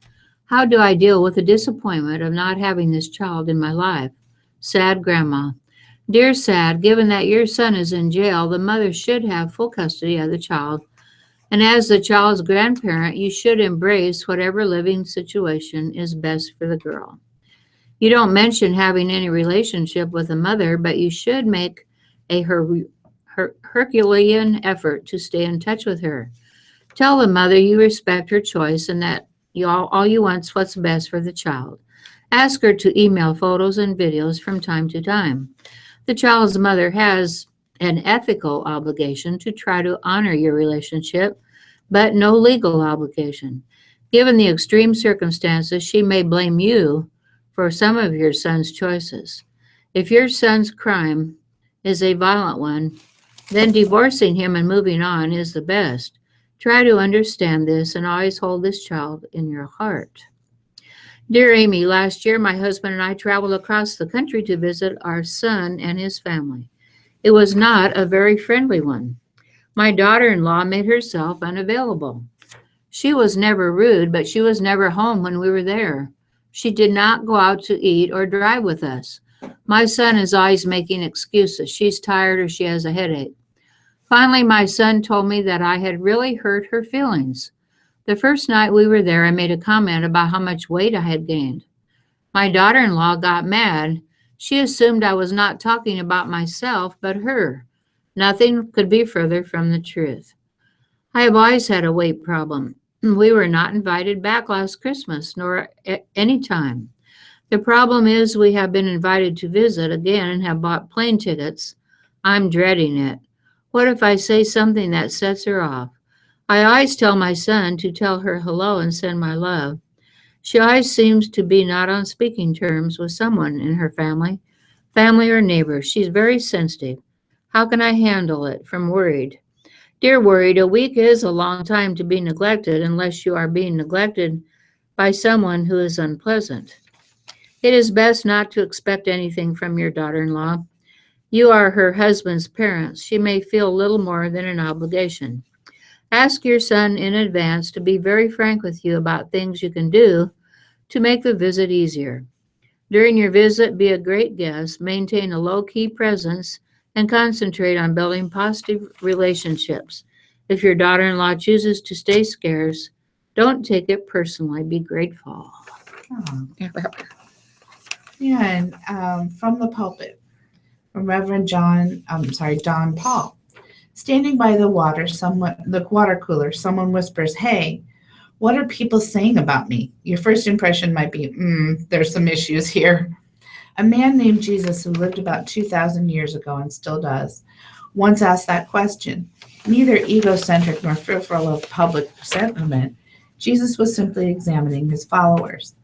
How do I deal with the disappointment of not having this child in my life? Sad grandma. Dear Sad, given that your son is in jail, the mother should have full custody of the child. And as the child's grandparent, you should embrace whatever living situation is best for the girl. You don't mention having any relationship with the mother, but you should make a Herculean effort to stay in touch with her. Tell the mother you respect her choice and that all you want is what's best for the child. Ask her to email photos and videos from time to time. The child's mother has an ethical obligation to try to honor your relationship, but no legal obligation. Given the extreme circumstances, she may blame you for some of your son's choices. If your son's crime is a violent one, then divorcing him and moving on is the best. Try to understand this and always hold this child in your heart. Dear Amy, last year my husband and I traveled across the country to visit our son and his family. It was not a very friendly one. My daughter-in-law made herself unavailable. She was never rude, but she was never home when we were there. She did not go out to eat or drive with us. My son is always making excuses. She's tired or she has a headache. Finally, my son told me that I had really hurt her feelings. The first night we were there, I made a comment about how much weight I had gained. My daughter-in-law got mad. She assumed I was not talking about myself, but her. Nothing could be further from the truth. I have always had a weight problem. We were not invited back last Christmas, nor at any time. The problem is we have been invited to visit again and have bought plane tickets. I'm dreading it. What if I say something that sets her off? I always tell my son to tell her hello and send my love. She always seems to be not on speaking terms with someone in her family or neighbor. She's very sensitive. How can I handle it from Worried? Dear Worried, a week is a long time to be neglected unless you are being neglected by someone who is unpleasant. It is best not to expect anything from your daughter-in-law. You are her husband's parents. She may feel little more than an obligation. Ask your son in advance to be very frank with you about things you can do to make the visit easier. During your visit, be a great guest, maintain a low-key presence, and concentrate on building positive relationships. If your daughter-in-law chooses to stay scarce, don't take it personally. Be grateful. Oh. Yeah, and from the pulpit, from Reverend Don Paul. Standing by the water cooler, someone whispers, "Hey, what are people saying about me?" Your first impression might be, there's some issues here. A man named Jesus, who lived about 2,000 years ago and still does, once asked that question. Neither egocentric nor fearful of public sentiment, Jesus was simply examining his followers.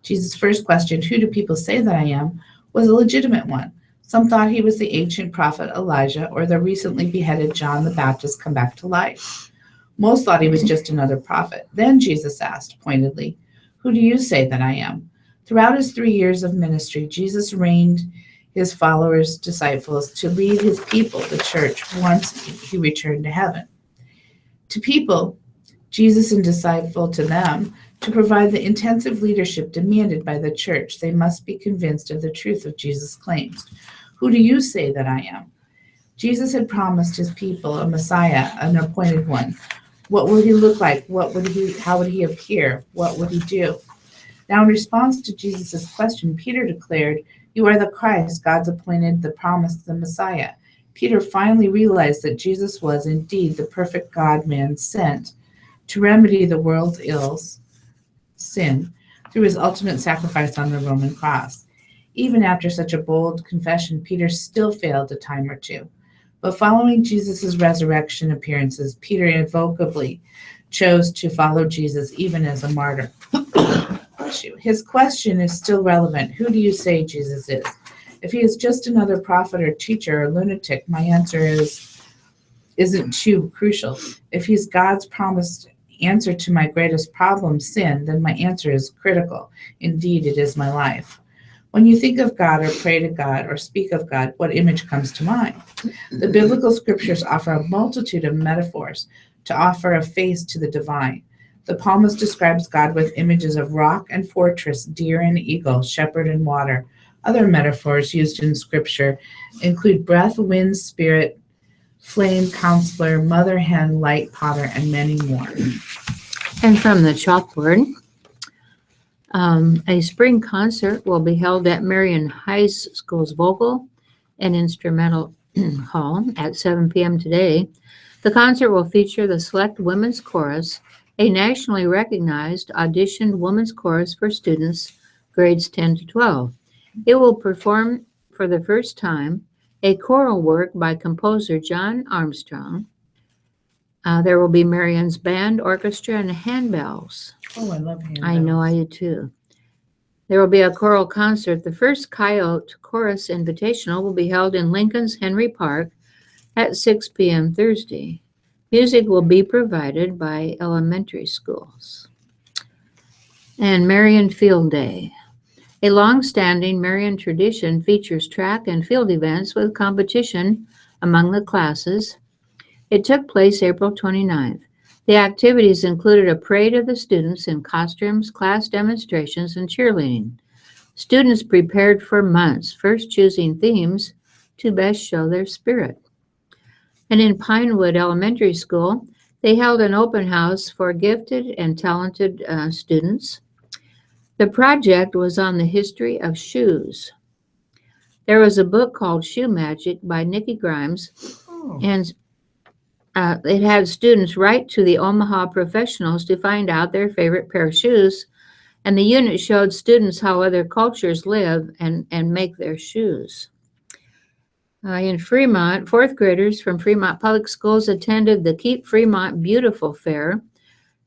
Jesus' first question, "Who do people say that I am?" was a legitimate one. Some thought he was the ancient prophet Elijah or the recently beheaded John the Baptist come back to life. Most thought he was just another prophet. Then Jesus asked pointedly, "Who do you say that I am?" Throughout his 3 years of ministry, Jesus trained his followers, disciples, to lead his people, the church, once he returned to heaven. To people, Jesus and disciple to them, to provide the intensive leadership demanded by the church, they must be convinced of the truth of Jesus' claims. Who do you say that I am? Jesus had promised his people a Messiah, an appointed one. What would he look like? How would he appear? What would he do? Now, in response to Jesus' question, Peter declared, "You are the Christ, God's appointed, the promised, the Messiah." Peter finally realized that Jesus was indeed the perfect God-man sent to remedy the world's ills, sin, through his ultimate sacrifice on the Roman cross. Even after such a bold confession, Peter still failed a time or two. But following Jesus' resurrection appearances, Peter irrevocably chose to follow Jesus even as a martyr. His question is still relevant. Who do you say Jesus is? If he is just another prophet or teacher or lunatic, my answer isn't too crucial. If he's God's promised answer to my greatest problem, sin, then my answer is critical. Indeed, it is my life. When you think of God or pray to God or speak of God, what image comes to mind? The biblical scriptures offer a multitude of metaphors to offer a face to the divine. The psalmist describes God with images of rock and fortress, deer and eagle, shepherd and water, Other metaphors used in Scripture include breath, wind, spirit, flame, counselor, mother hen, light, potter, and many more. And from the chalkboard, a spring concert will be held at Marion High School's Vocal and Instrumental Hall at 7 p.m. today. The concert will feature the Select Women's Chorus, a nationally recognized auditioned women's chorus for students grades 10 to 12. It will perform for the first time a choral work by composer John Armstrong. There will be Marion's band, orchestra, and handbells. Oh, I love handbells. I know, I do too. There will be a choral concert. The first Coyote Chorus Invitational will be held in Lincoln's Henry Park at 6 p.m. Thursday. Music will be provided by elementary schools. And Marion Field Day. A long-standing Marion tradition features track and field events with competition among the classes. It took place April 29th. The activities included a parade of the students in costumes, class demonstrations, and cheerleading. Students prepared for months, first choosing themes to best show their spirit. And in Pinewood Elementary School, they held an open house for gifted and talented students. The project was on the history of shoes. There was a book called Shoe Magic by Nikki Grimes, and it had students write to the Omaha professionals to find out their favorite pair of shoes, and the unit showed students how other cultures live and make their shoes. In Fremont, fourth graders from Fremont Public Schools attended the Keep Fremont Beautiful Fair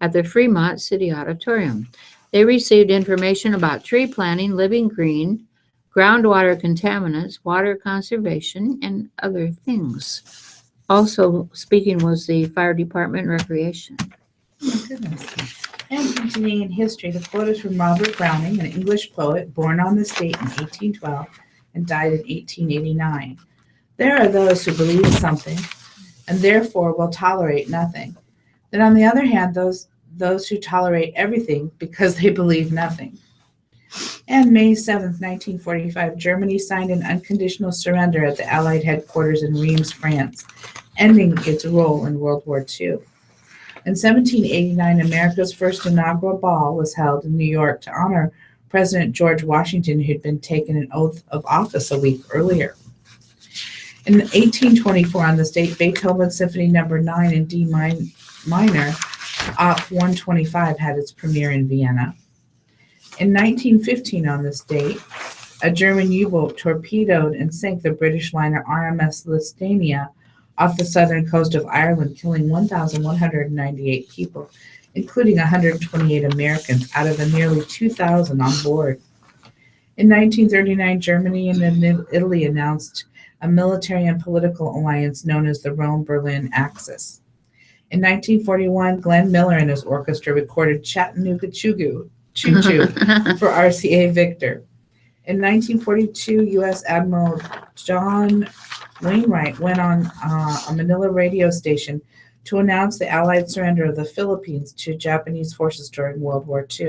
at the Fremont City Auditorium. They received information about tree planting, living green, groundwater contaminants, water conservation, and other things. Also speaking was the Fire Department Recreation. Oh, my goodness. And continuing in history, the quote is from Robert Browning, an English poet born on this date in 1812 and died in 1889. There are those who believe something and therefore will tolerate nothing. Then on the other hand, those who tolerate everything because they believe nothing. And May 7th, 1945, Germany signed an unconditional surrender at the Allied headquarters in Reims, France, ending its role in World War II. In 1789, America's first inaugural ball was held in New York to honor President George Washington, who had been taken an oath of office a week earlier. In 1824, on this date, Beethoven's Symphony No. 9 in D minor, Op. 125, had its premiere in Vienna. In 1915, on this date, a German U-boat torpedoed and sank the British liner RMS Lusitania off the southern coast of Ireland, killing 1,198 people, including 128 Americans out of the nearly 2,000 on board. In 1939, Germany and Italy announced a military and political alliance known as the Rome-Berlin Axis. In 1941, Glenn Miller and his orchestra recorded Chattanooga Choo Choo for RCA Victor. In 1942, U.S. Admiral John Wainwright went on a Manila radio station to announce the Allied surrender of the Philippines to Japanese forces during World War II.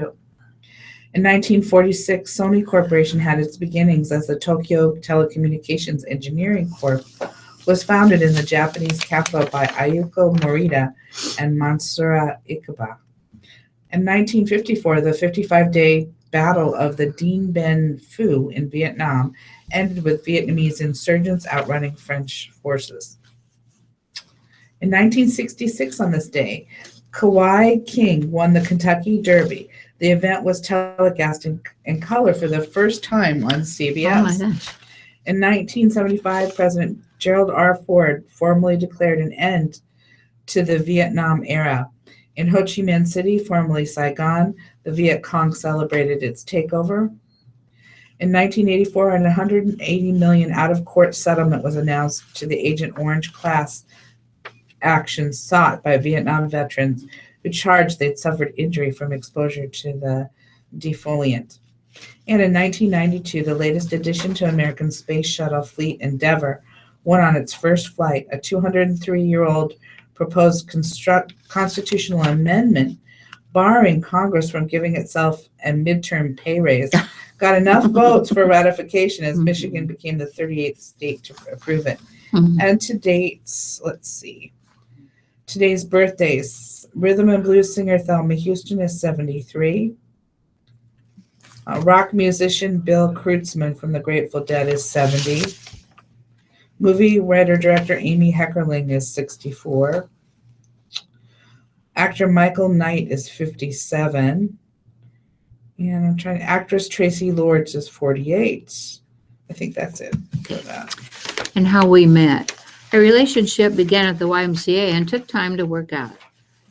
In 1946, Sony Corporation had its beginnings as the Tokyo Telecommunications Engineering Corp. Was founded in the Japanese capital by Ayuko Morita and Mansura Ikeba. In 1954, the 55-day Battle of the Dien Bien Phu in Vietnam ended with Vietnamese insurgents outrunning French forces. In 1966, on this day, Kawhi King won the Kentucky Derby. The event was telecast in color for the first time on CBS. Oh my gosh. In 1975, President Gerald R. Ford formally declared an end to the Vietnam era. In Ho Chi Minh City, formerly Saigon, the Viet Cong celebrated its takeover. In 1984, an $180 million out-of-court settlement was announced to the Agent Orange class action sought by Vietnam veterans who charged they'd suffered injury from exposure to the defoliant. And in 1992, the latest addition to American space shuttle fleet, Endeavour, went on its first flight. A 203-year-old proposed constitutional amendment barring Congress from giving itself a midterm pay raise, got enough votes for ratification as Michigan became the 38th state to approve it. And to date, let's see, today's birthdays. Rhythm and blues singer Thelma Houston is 73. Rock musician Bill Kreutzmann from the Grateful Dead is 70. Movie writer-director Amy Heckerling is 64. Actor Michael Knight is 57. And actress Tracy Lords is 48. I think that's it for that. And how we met. A relationship began at the YMCA and took time to work out.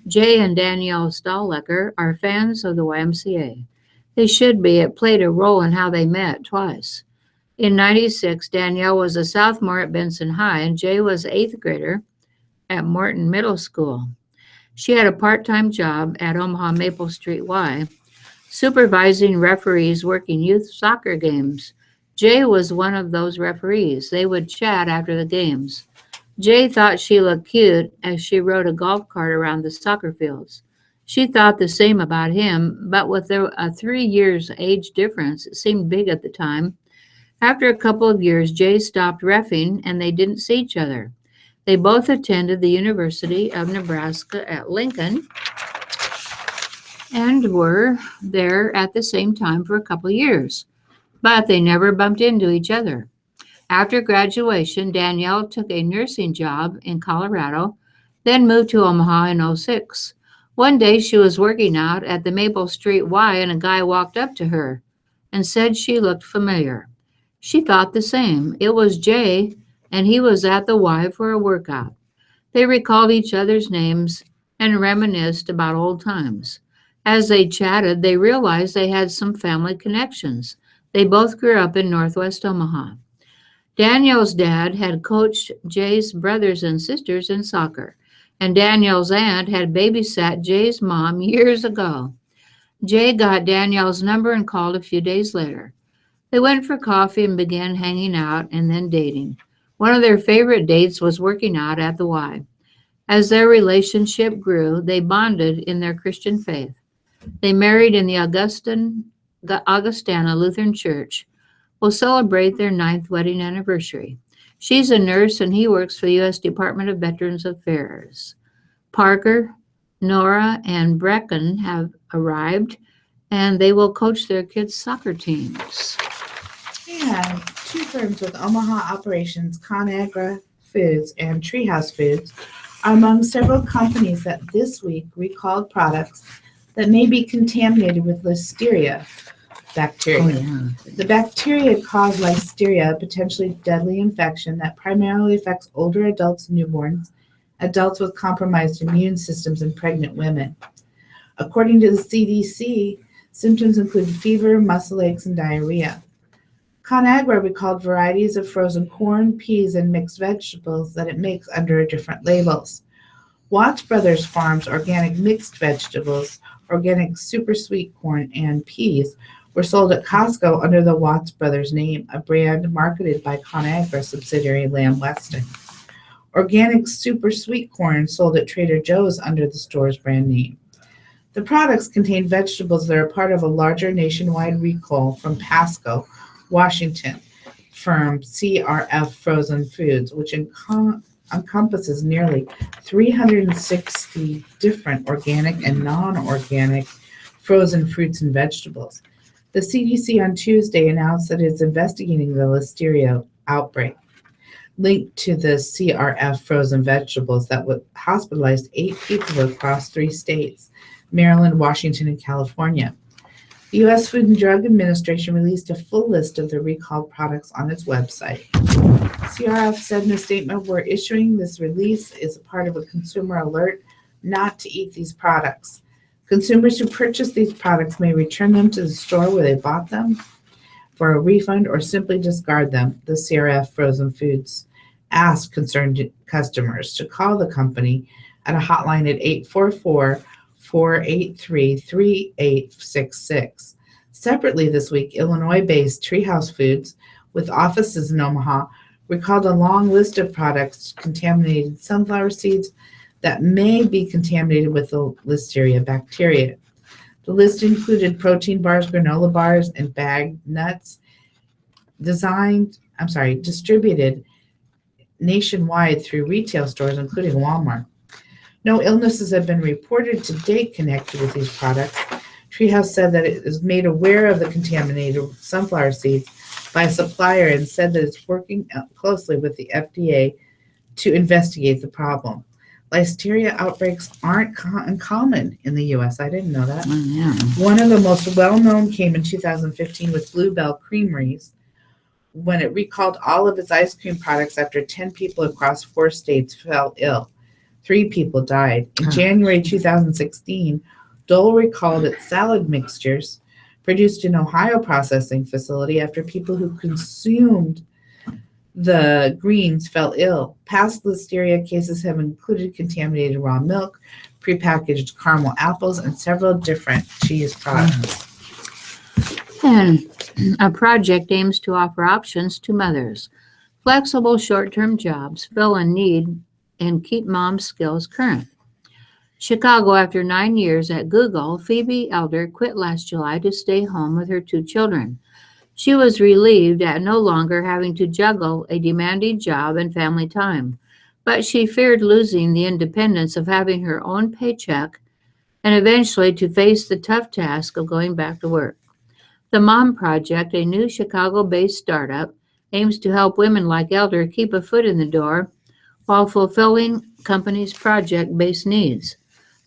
Jay and Danielle Stahlecker are fans of the YMCA. They should be. It played a role in how they met twice. In '96, Danielle was a sophomore at Benson High, and Jay was an 8th grader at Morton Middle School. She had a part-time job at Omaha Maple Street Y, supervising referees working youth soccer games. Jay was one of those referees. They would chat after the games. Jay thought she looked cute as she rode a golf cart around the soccer fields. She thought the same about him, but with a 3 years age difference, it seemed big at the time. After a couple of years, Jay stopped reffing and they didn't see each other. They both attended the University of Nebraska at Lincoln and were there at the same time for a couple of years, but they never bumped into each other. After graduation, Danielle took a nursing job in Colorado, then moved to Omaha in '06. One day she was working out at the Maple Street Y and a guy walked up to her and said she looked familiar. She thought the same. It was Jay, and he was at the Y for a workout. They recalled each other's names and reminisced about old times. As they chatted, they realized they had some family connections. They both grew up in Northwest Omaha. Danielle's dad had coached Jay's brothers and sisters in soccer, and Danielle's aunt had babysat Jay's mom years ago. Jay got Danielle's number and called a few days later. They went for coffee and began hanging out and then dating. One of their favorite dates was working out at the Y. As their relationship grew, they bonded in their Christian faith. They married in the Augustana Lutheran Church. Will celebrate their 9th wedding anniversary. She's a nurse and he works for the U.S. Department of Veterans Affairs. Parker, Nora, and Brecken have arrived, and they will coach their kids' soccer teams. And 2 firms with Omaha operations, ConAgra Foods and Treehouse Foods, are among several companies that this week recalled products that may be contaminated with Listeria bacteria. Oh, yeah. The bacteria cause Listeria, a potentially deadly infection that primarily affects older adults and newborns, adults with compromised immune systems, and pregnant women. According to the CDC, symptoms include fever, muscle aches, and diarrhea. ConAgra recalled varieties of frozen corn, peas, and mixed vegetables that it makes under different labels. Watts Brothers Farms organic mixed vegetables, organic super sweet corn, and peas were sold at Costco under the Watts Brothers name, a brand marketed by ConAgra subsidiary Lamb Weston. Organic super sweet corn sold at Trader Joe's under the store's brand name. The products contain vegetables that are part of a larger nationwide recall from Pasco, Washington, firm CRF Frozen Foods, which encompasses nearly 360 different organic and non-organic frozen fruits and vegetables. The CDC on Tuesday announced that it's investigating the Listeria outbreak linked to the CRF frozen vegetables that would hospitalized 8 people across 3 states, Maryland, Washington, and California. The U.S. Food and Drug Administration released a full list of the recalled products on its website. CRF said in a statement, "We're issuing this release as a part of a consumer alert not to eat these products. Consumers who purchase these products may return them to the store where they bought them for a refund or simply discard them." The CRF Frozen Foods asked concerned customers to call the company at a hotline at 844-483-3866. Separately this week, Illinois-based Treehouse Foods, with offices in Omaha, recalled a long list of products contaminated sunflower seeds that may be contaminated with the Listeria bacteria. The list included protein bars, granola bars, and bagged nuts distributed nationwide through retail stores, including Walmart. No illnesses have been reported to date connected with these products. Treehouse said that it is made aware of the contaminated sunflower seeds by a supplier and said that it's working closely with the FDA to investigate the problem. Listeria outbreaks aren't uncommon in the U.S. I didn't know that. Oh, yeah. One of the most well-known came in 2015 with Bluebell Creameries when it recalled all of its ice cream products after 10 people across 4 states fell ill. 3 people died. In January 2016, Dole recalled its salad mixtures produced in Ohio processing facility after people who consumed the greens fell ill. Past listeria cases have included contaminated raw milk, prepackaged caramel apples, and several different cheese products. And a project aims to offer options to mothers. Flexible short-term jobs fill a need and keep mom skills current. Chicago, after 9 years at Google, Phoebe Elder quit last July to stay home with her 2 children. She was relieved at no longer having to juggle a demanding job and family time, but she feared losing the independence of having her own paycheck and eventually to face the tough task of going back to work. The Mom Project, a new Chicago-based startup, aims to help women like Elder keep a foot in the door while fulfilling companies' project-based needs.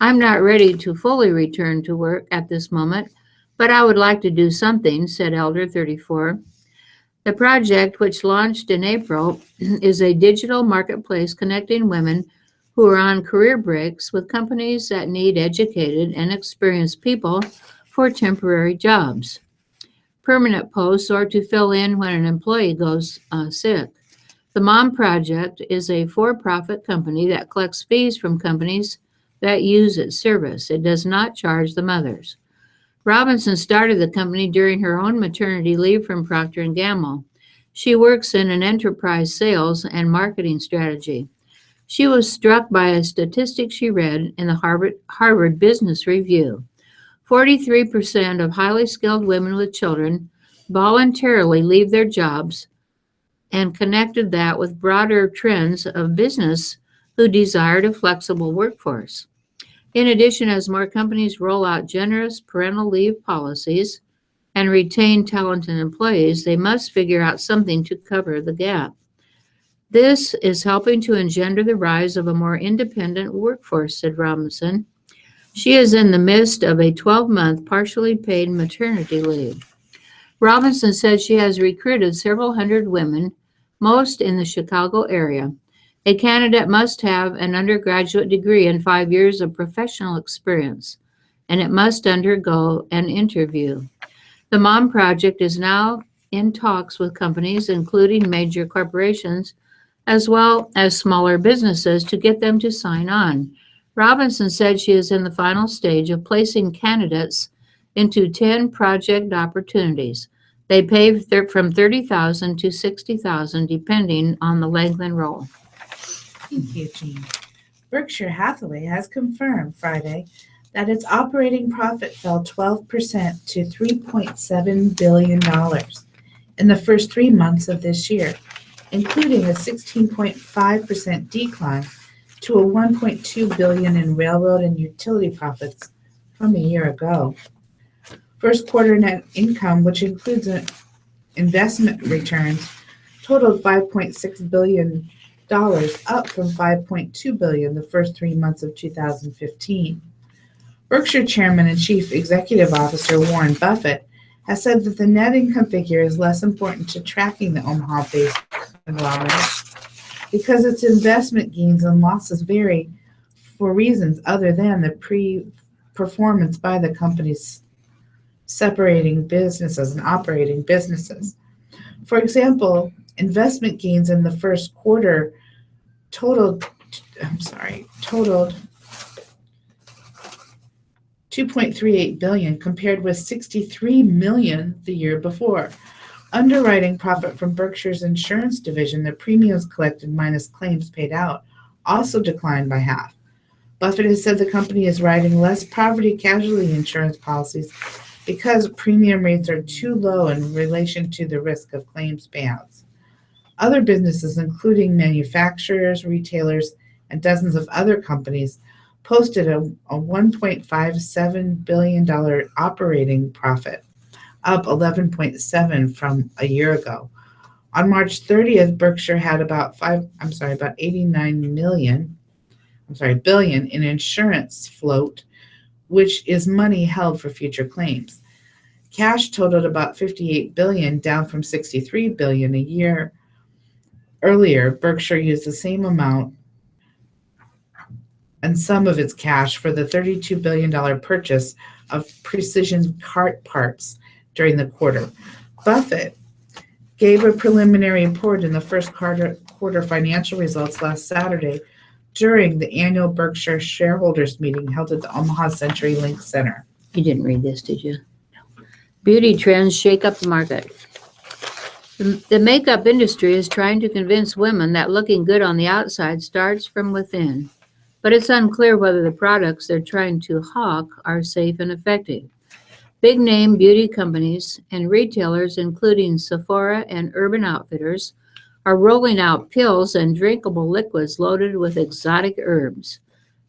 I'm not ready to fully return to work at this moment, but I would like to do something, said Elder, 34. The project, which launched in April, is a digital marketplace connecting women who are on career breaks with companies that need educated and experienced people for temporary jobs, permanent posts, or to fill in when an employee goes sick. The Mom Project is a for-profit company that collects fees from companies that use its service. It does not charge the mothers. Robinson started the company during her own maternity leave from Procter & Gamble. She works in an enterprise sales and marketing strategy. She was struck by a statistic she read in the Harvard Business Review. 43% of highly skilled women with children voluntarily leave their jobs, and connected that with broader trends of business who desired a flexible workforce. In addition, as more companies roll out generous parental leave policies and retain talented employees, they must figure out something to cover the gap. This is helping to engender the rise of a more independent workforce, said Robinson. She is in the midst of a 12-month partially paid maternity leave. Robinson said she has recruited several hundred women, most in the Chicago area. A candidate must have an undergraduate degree and 5 years of professional experience, and it must undergo an interview. The Mom Project is now in talks with companies, including major corporations, as well as smaller businesses, to get them to sign on. Robinson said she is in the final stage of placing candidates into 10 project opportunities. They pay from $30,000 to $60,000, depending on the length and role. Thank you, Jean. Berkshire Hathaway has confirmed Friday that its operating profit fell 12% to $3.7 billion in the first 3 months of this year, including a 16.5% decline to a $1.2 billion in railroad and utility profits from a year ago. First quarter net income, which includes investment returns, totaled $5.6 billion, up from $5.2 billion the first 3 months of 2015. Berkshire Chairman and Chief Executive Officer Warren Buffett has said that the net income figure is less important to tracking the Omaha-based conglomerate because its investment gains and losses vary for reasons other than the performance by the company's separating businesses and operating businesses. For example, investment gains in the first quarter totaled $2.38 billion compared with $63 million the year before. Underwriting profit from Berkshire's insurance division, the premiums collected minus claims paid out, also declined by half. Buffett has said the company is writing less property casualty insurance policies because premium rates are too low in relation to the risk of claims payouts. Other businesses, including manufacturers, retailers, and dozens of other companies, posted a $1.57 billion operating profit, up 11.7 from a year ago. On March 30th, Berkshire had about 89 billion in insurance float, which is money held for future claims. Cash totaled about 58 billion, down from 63 billion a year earlier. Berkshire used the same amount and some of its cash for the $32 billion purchase of precision cart parts during the quarter. Buffett gave a preliminary report in the first quarter financial results last Saturday during the annual Berkshire shareholders meeting held at the Omaha CenturyLink Center. You didn't read this, did you? Beauty trends shake up the market. The makeup industry is trying to convince women that looking good on the outside starts from within, but it's unclear whether the products they're trying to hawk are safe and effective. Big-name beauty companies and retailers, including Sephora and Urban Outfitters, are rolling out pills and drinkable liquids loaded with exotic herbs,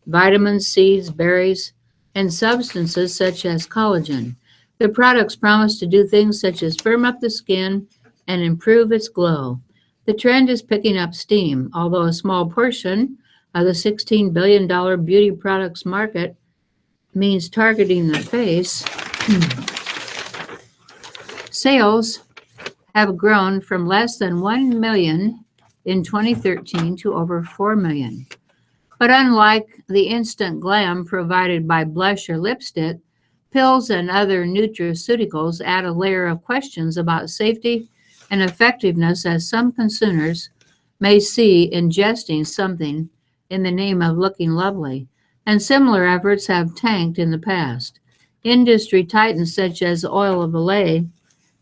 vitamins, seeds, berries, and substances such as collagen. The products promise to do things such as firm up the skin and improve its glow. The trend is picking up steam, although a small portion of the $16 billion beauty products market means targeting the face. Sales have grown from less than 1 million in 2013 to over 4 million. But unlike the instant glam provided by blush or lipstick, pills and other nutraceuticals add a layer of questions about safety and effectiveness, as some consumers may see ingesting something in the name of looking lovely, and similar efforts have tanked in the past. Industry titans such as Oil of Olay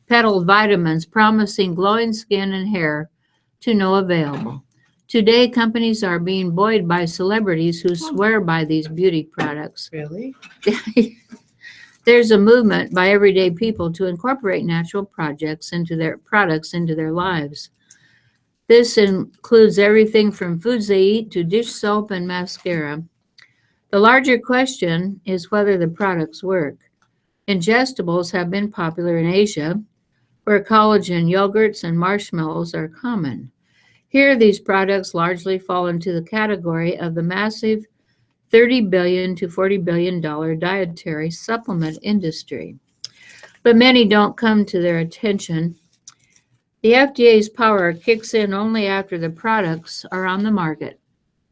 peddled vitamins promising glowing skin and hair to no avail. Today, companies are being buoyed by celebrities who swear by these beauty products. Really? There's a movement by everyday people to incorporate natural products into their lives. This includes everything from foods they eat to dish soap and mascara. The larger question is whether the products work. Ingestibles have been popular in Asia, where collagen yogurts and marshmallows are common. Here, these products largely fall into the category of the massive $30 billion to $40 billion dietary supplement industry. But many don't come to their attention. The FDA's power kicks in only after the products are on the market,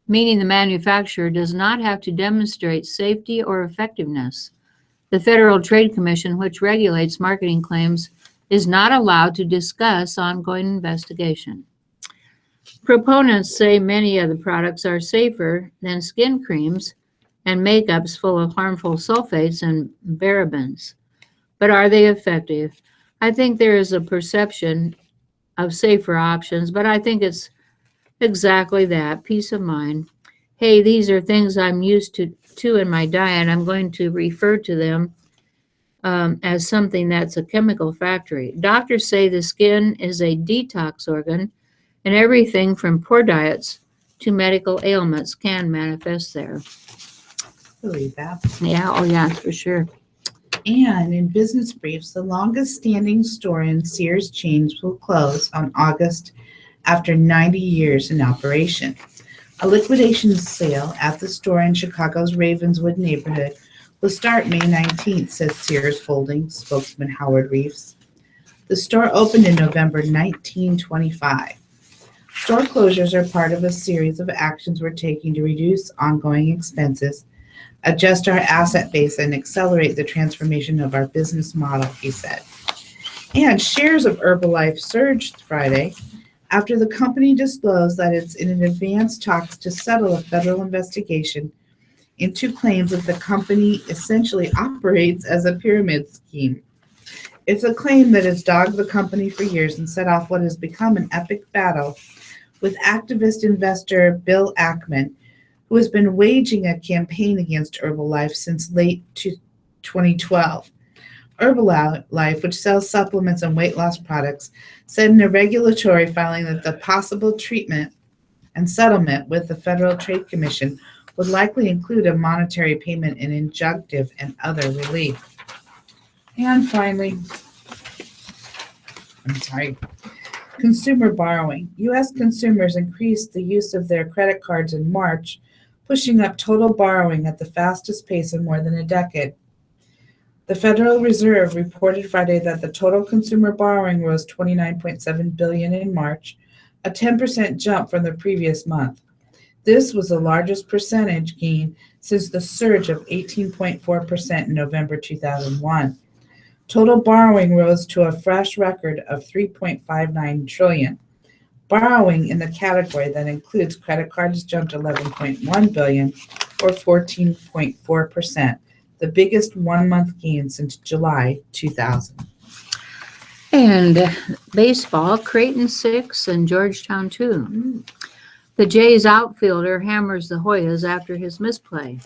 meaning the manufacturer does not have to demonstrate safety or effectiveness. The Federal Trade Commission, which regulates marketing claims, is not allowed to discuss ongoing investigation. Proponents say many of the products are safer than skin creams and makeups full of harmful sulfates and parabens. But are they effective? I think there is a perception of safer options, but I think it's exactly that, peace of mind. Hey, these are things I'm used to in my diet. I'm going to refer to them as something that's a chemical factory. Doctors say the skin is a detox organ, and everything from poor diets to medical ailments can manifest there. Believe that. Yeah, oh yeah, for sure. And in business briefs, the longest standing store in Sears chains will close on August after 90 years in operation. A liquidation sale at the store in Chicago's Ravenswood neighborhood will start May 19th, said Sears Holdings spokesman Howard Reeves. The store opened in November 1925. Store closures are part of a series of actions we're taking to reduce ongoing expenses, adjust our asset base, and accelerate the transformation of our business model, he said. And shares of Herbalife surged Friday after the company disclosed that it's in advanced talks to settle a federal investigation into claims that the company essentially operates as a pyramid scheme. It's a claim that has dogged the company for years and set off what has become an epic battle with activist investor Bill Ackman, who has been waging a campaign against Herbalife since late 2012. Herbalife, which sells supplements and weight loss products, said in a regulatory filing that the possible treatment and settlement with the Federal Trade Commission would likely include a monetary payment in injunctive and other relief. And finally, consumer borrowing. U.S. consumers increased the use of their credit cards in March, pushing up total borrowing at the fastest pace in more than a decade. The Federal Reserve reported Friday that the total consumer borrowing rose $29.7 billion in March, a 10% jump from the previous month. This was the largest percentage gain since the surge of 18.4% in November 2001. Total borrowing rose to a fresh record of $3.59 trillion. Borrowing in the category that includes credit cards jumped $11.1 billion, or 14.4%, the biggest one-month gain since July 2000. And baseball, Creighton 6 and Georgetown 2. The Jays outfielder hammers the Hoyas after his misplay.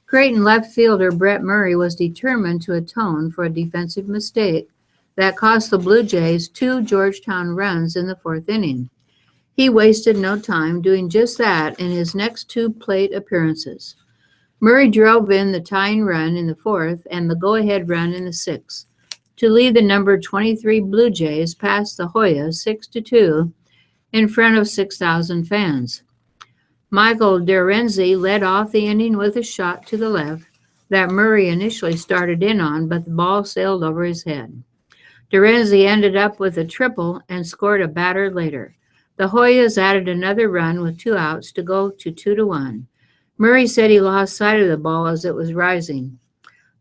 Creighton left fielder Brett Murray was determined to atone for a defensive mistake that cost the Blue Jays 2 Georgetown runs in the 4th inning. He wasted no time doing just that in his next 2 plate appearances. Murray drove in the tying run in the 4th and the go-ahead run in the 6th to lead the number 23 Blue Jays past the Hoyas 6-2 in front of 6,000 fans. Michael Derenzi led off the inning with a shot to the left that Murray initially started in on, but the ball sailed over his head. Derenzi ended up with a triple and scored a batter later. The Hoyas added another run with 2 outs to go to 2-1. Murray said he lost sight of the ball as it was rising.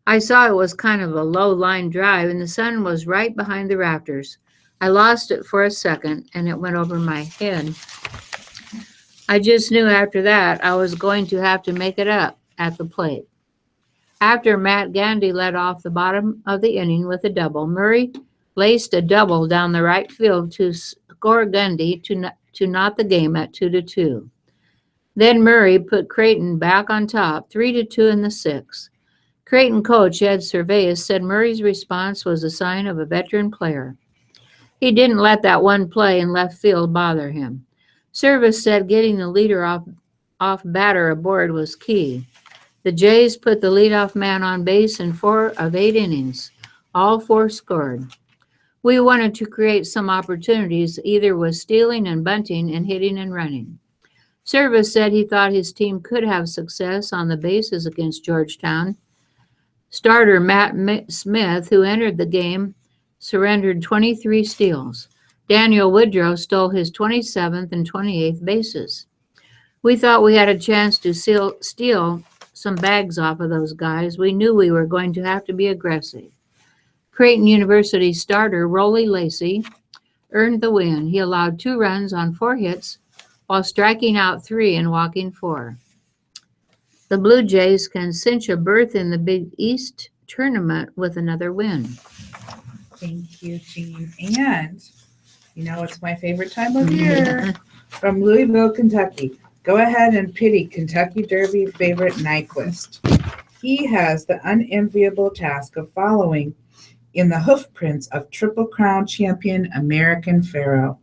I saw it was kind of a low line drive and the sun was right behind the rafters. I lost it for a second and it went over my head. I just knew after that I was going to have to make it up at the plate. After Matt Gandy led off the bottom of the inning with a double, Murray laced a double down the right field to score Gandy to knot the game at 2-2. Then Murray put Creighton back on top, 3-2 in the 6th. Creighton coach Ed Cervais said Murray's response was a sign of a veteran player. He didn't let that one play in left field bother him. Service said getting the leader off batter aboard was key. The Jays put the leadoff man on base in 4 of 8 innings. All 4 scored. We wanted to create some opportunities, either with stealing and bunting and hitting and running. Service said he thought his team could have success on the bases against Georgetown. Starter Matt Smith, who entered the game, surrendered 23 steals. Daniel Woodrow stole his 27th and 28th bases. We thought we had a chance to steal some bags off of those guys. We knew we were going to have to be aggressive. Creighton University starter Rollie Lacey earned the win. He allowed 2 runs on 4 hits while striking out 3 and walking 4. The Blue Jays can cinch a berth in the Big East tournament with another win. Thank you, Jean. And you know it's my favorite time of year. From Louisville, Kentucky. Go ahead and pity Kentucky Derby favorite Nyquist. He has the unenviable task of following in the hoofprints of Triple Crown champion American Pharoah,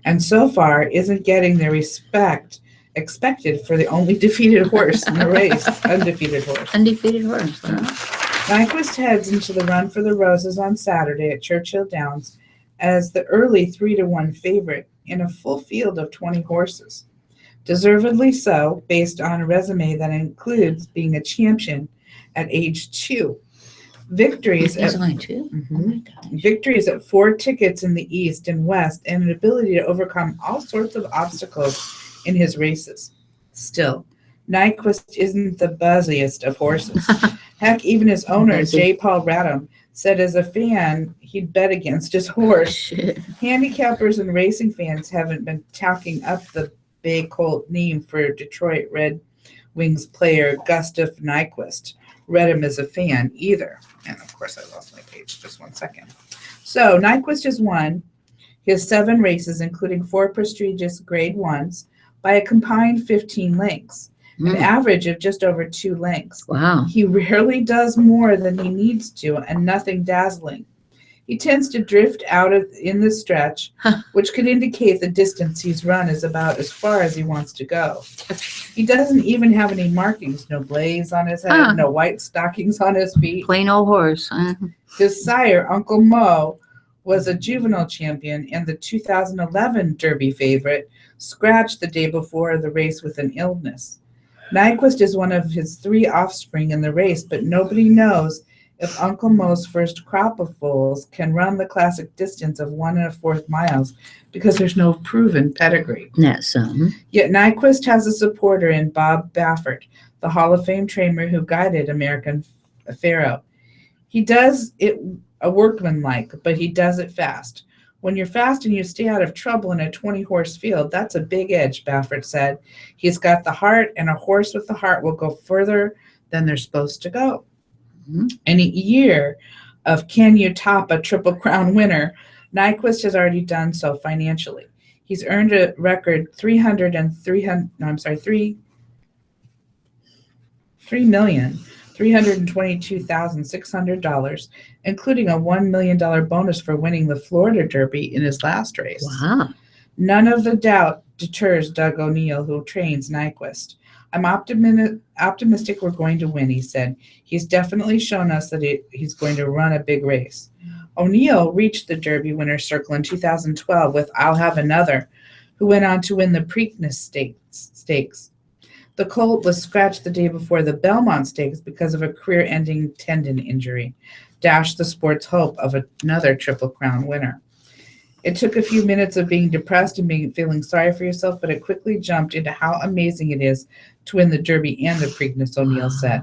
and so far isn't getting the respect expected for the only defeated horse in the race. Undefeated horse. Nyquist heads into the Run for the Roses on Saturday at Churchill Downs as the early 3-1 favorite in a full field of 20 horses. Deservedly so, based on a resume that includes being a champion at age 2. Victories at 2? Oh my gosh. Victories at 4 tickets in the East and West, and an ability to overcome all sorts of obstacles in his races. Still, Nyquist isn't the buzziest of horses. Heck, even his owner, J. Paul Radham, said as a fan he'd bet against his horse. Handicappers and racing fans haven't been talking up the Bay Colt name for Detroit Red Wings player Gustav Nyquist. Redham is a fan either. And of course I lost my page, just 1 second. So Nyquist has won his 7 races, including 4 prestigious grade 1s, by a combined 15 lengths. an average of just over 2 lengths. Wow. He rarely does more than he needs to, and nothing dazzling. He tends to drift out in the stretch, which could indicate the distance he's run is about as far as he wants to go. He doesn't even have any markings, no blaze on his head, no white stockings on his feet. Plain old horse. His sire, Uncle Mo, was a juvenile champion and the 2011 Derby favorite, scratched the day before the race with an illness. Nyquist is one of his 3 offspring in the race, but nobody knows if Uncle Mo's first crop of foals can run the classic distance of 1 1/4 miles because there's no proven pedigree. That's Yet Nyquist has a supporter in Bob Baffert, the Hall of Fame trainer who guided American Pharoah. He does it a workmanlike, but he does it fast. When you're fast and you stay out of trouble in a 20-horse field, that's a big edge, Baffert said. He's got the heart, and a horse with the heart will go further than they're supposed to go. In a year of Can You Top a Triple Crown winner, Nyquist has already done so financially. He's earned a record $3,322,600, including a $1 million bonus for winning the Florida Derby in his last race. wow. None of the doubt deters Doug O'Neill, who trains Nyquist. I'm optimistic we're going to win, he said. He's definitely shown us that he's going to run a big race. O'Neill reached the Derby winner's circle in 2012 with I'll Have Another, who went on to win the Preakness Stakes. The colt was scratched the day before the Belmont Stakes because of a career-ending tendon injury, dashed the sport's hope of another Triple Crown winner. It took a few minutes of being depressed and feeling sorry for yourself, but it quickly jumped into how amazing it is to win the Derby and the Preakness, O'Neill said.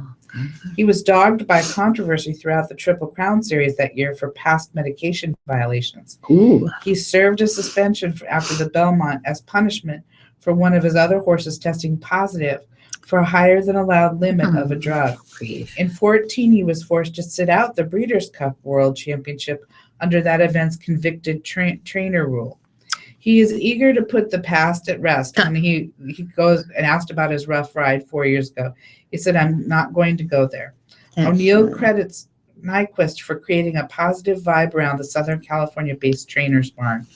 He was dogged by controversy throughout the Triple Crown series that year for past medication violations. Ooh. He served a suspension after the Belmont as punishment for one of his other horses testing positive for a higher than allowed limit of a drug. In 2014, he was forced to sit out the Breeders' Cup World Championship under that event's convicted trainer rule. He is eager to put the past at rest. When he goes and asked about his rough ride 4 years ago, he said, I'm not going to go there. O'Neill credits Nyquist for creating a positive vibe around the Southern California-based trainer's barn.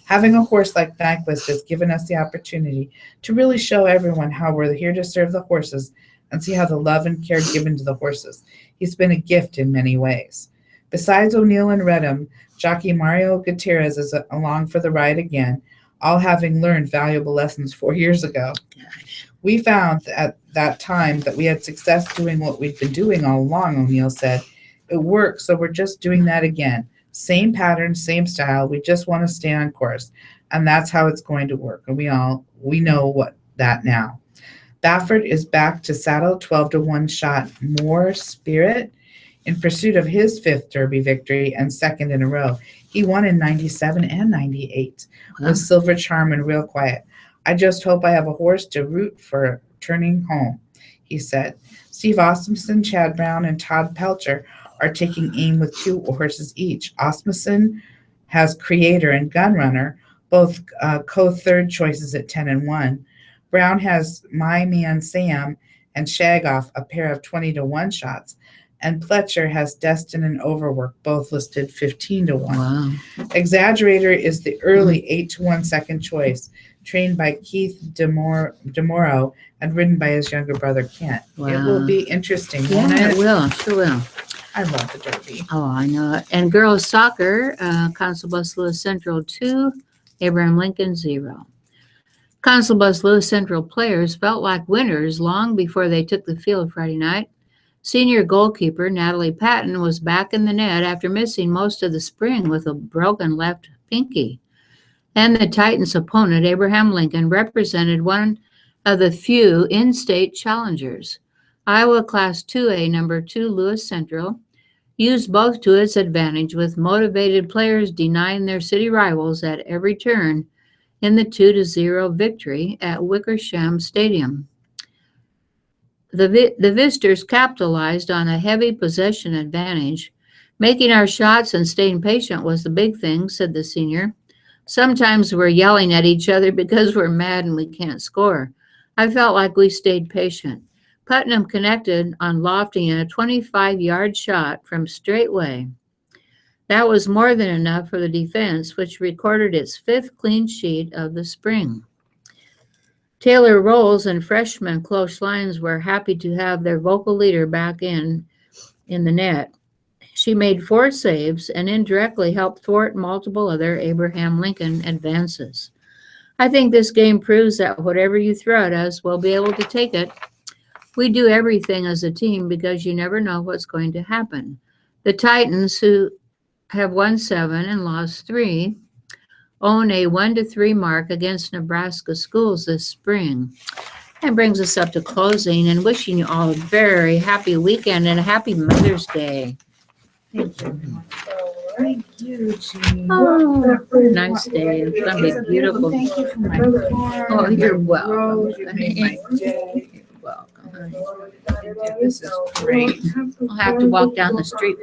Having a horse like Nyquist has given us the opportunity to really show everyone how we're here to serve the horses and see how the love and care given to the horses. He's been a gift in many ways. Besides O'Neill and Redham, jockey Mario Gutierrez is along for the ride again, all having learned valuable lessons 4 years ago. We found at that time that we had success doing what we've been doing all along, O'Neill said. It worked, so we're just doing that again. Same pattern, same style. We just want to stay on course, and that's how it's going to work. And we know that now. Baffert is back to saddle 12-1 shot More Spirit in pursuit of his 5th Derby victory and 2nd in a row. He won in 97 and 98 with Silver Charm and Real Quiet. I just hope I have a horse to root for turning home, he said. Steve Osmondson, Chad Brown, and Todd Pelcher are taking aim with 2 horses each. Osmondson has Creator and Gunrunner, both co-third choices at 10-1. Brown has My Man Sam and Shagoff, a pair of 20-1 shots. And Pletcher has Destin and Overwork, both listed 15-1. Wow. Exaggerator is the early 8-1 second choice, trained by Keith DeMoro and ridden by his younger brother Kent. Wow. It will be interesting, Yeah, won't it will. Sure will. I love the Derby. Oh, I know it. And girls soccer, Constable Bus Lewis Central 2, Abraham Lincoln 0. Constable Bus Lewis Central players felt like winners long before they took the field Friday night. Senior goalkeeper Natalie Patton was back in the net after missing most of the spring with a broken left pinky. And the Titans' opponent, Abraham Lincoln, represented one of the few in-state challengers. Iowa Class 2A number 2 Lewis Central used both to its advantage, with motivated players denying their city rivals at every turn in the 2-0 victory at Wickersham Stadium. The visitors capitalized on a heavy possession advantage. Making our shots and staying patient was the big thing, said the senior. Sometimes we're yelling at each other because we're mad and we can't score. I felt like we stayed patient. Putnam connected on lofting a 25-yard shot from straightway. That was more than enough for the defense, which recorded its 5th clean sheet of the spring. Taylor Rolls and freshman Cloche Lyons were happy to have their vocal leader back in the net. She made 4 saves and indirectly helped thwart multiple other Abraham Lincoln advances. I think this game proves that whatever you throw at us, we'll be able to take it. We do everything as a team because you never know what's going to happen. The Titans, who have won 7 and lost 3, own a 1-3 mark against Nebraska schools this spring. That brings us up to closing and wishing you all a very happy weekend and a happy Mother's Day. Thank you. All right. Thank you, Jean. Oh, nice day. It's going to be beautiful. Thank you for my card. Oh, you're my welcome. rose. You made my day. You're welcome, honey. This is great. I'll have to walk down the street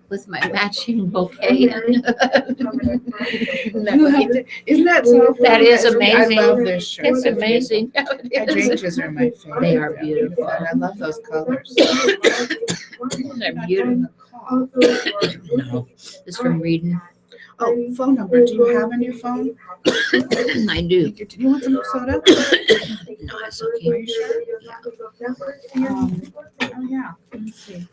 with my matching bouquet. You have to, isn't that so? That is I amazing. love this shirt. It's amazing. Hydrangeas are my favorite. They are beautiful. And I love those colors. They're beautiful. No, it's from reading. Oh, phone number. Do you have a new phone? I do. Do you want some soda? No, it's okay. Are you sure? Oh, yeah. Let me see.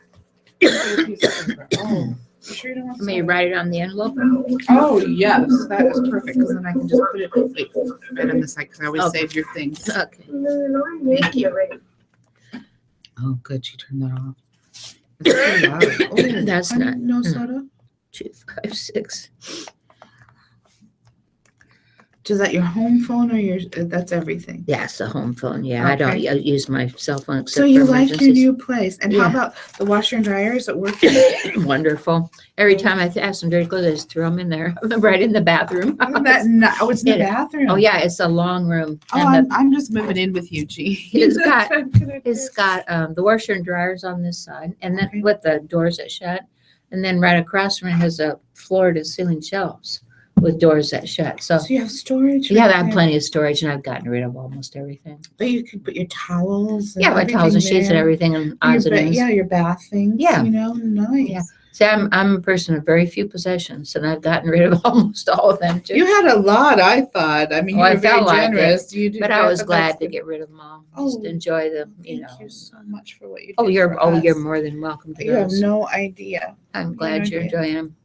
Oh, you sure you don't want May you soda? write it on the envelope? Oh, yes, that is perfect, because then I can just put it right on the side, because I always Okay. save your things. Okay. Thank you. Oh, good, she turned that off. It's too loud. Oh, That's honey, not- No no. soda? 2, 5, 6. Is that your home phone or your, that's everything? Yeah, it's a home phone. Yeah, I don't Okay. use my cell phone except So you for like your emergencies. new place, and how Yeah. about the washer and dryer, is it working? Wonderful. Every time I have some dirty clothes, I just throw them in there, right in the bathroom. Isn't that not, oh, it's in the It- bathroom? Oh, yeah, it's a long room. Oh, And I'm just moving in with you, Jean. It's got- That's what I'm gonna do. it's got the washer and dryers on this side, and then Okay. with the doors that shut. And then right across from it has a floor to ceiling shelves with doors that shut. So, So you have storage? yeah, right I have there? plenty of storage, and I've gotten rid of almost everything. But you could put your towels and Yeah, my towels and sheets and there. everything and Your odds and ends. Yeah, your bath things, Yeah. you know, nice. Yeah. See, I'm a person of very few possessions, and I've gotten rid of almost all of them too. You had a lot, I thought. I mean, you Oh, I were very felt like it, generous. You did But I that, was that's glad to good. get rid of them all. Just Oh, enjoy them, Thank you know. you so much for what you did. Oh, you're for us. more than welcome to You have those. no idea. I'm glad you're idea. enjoying them.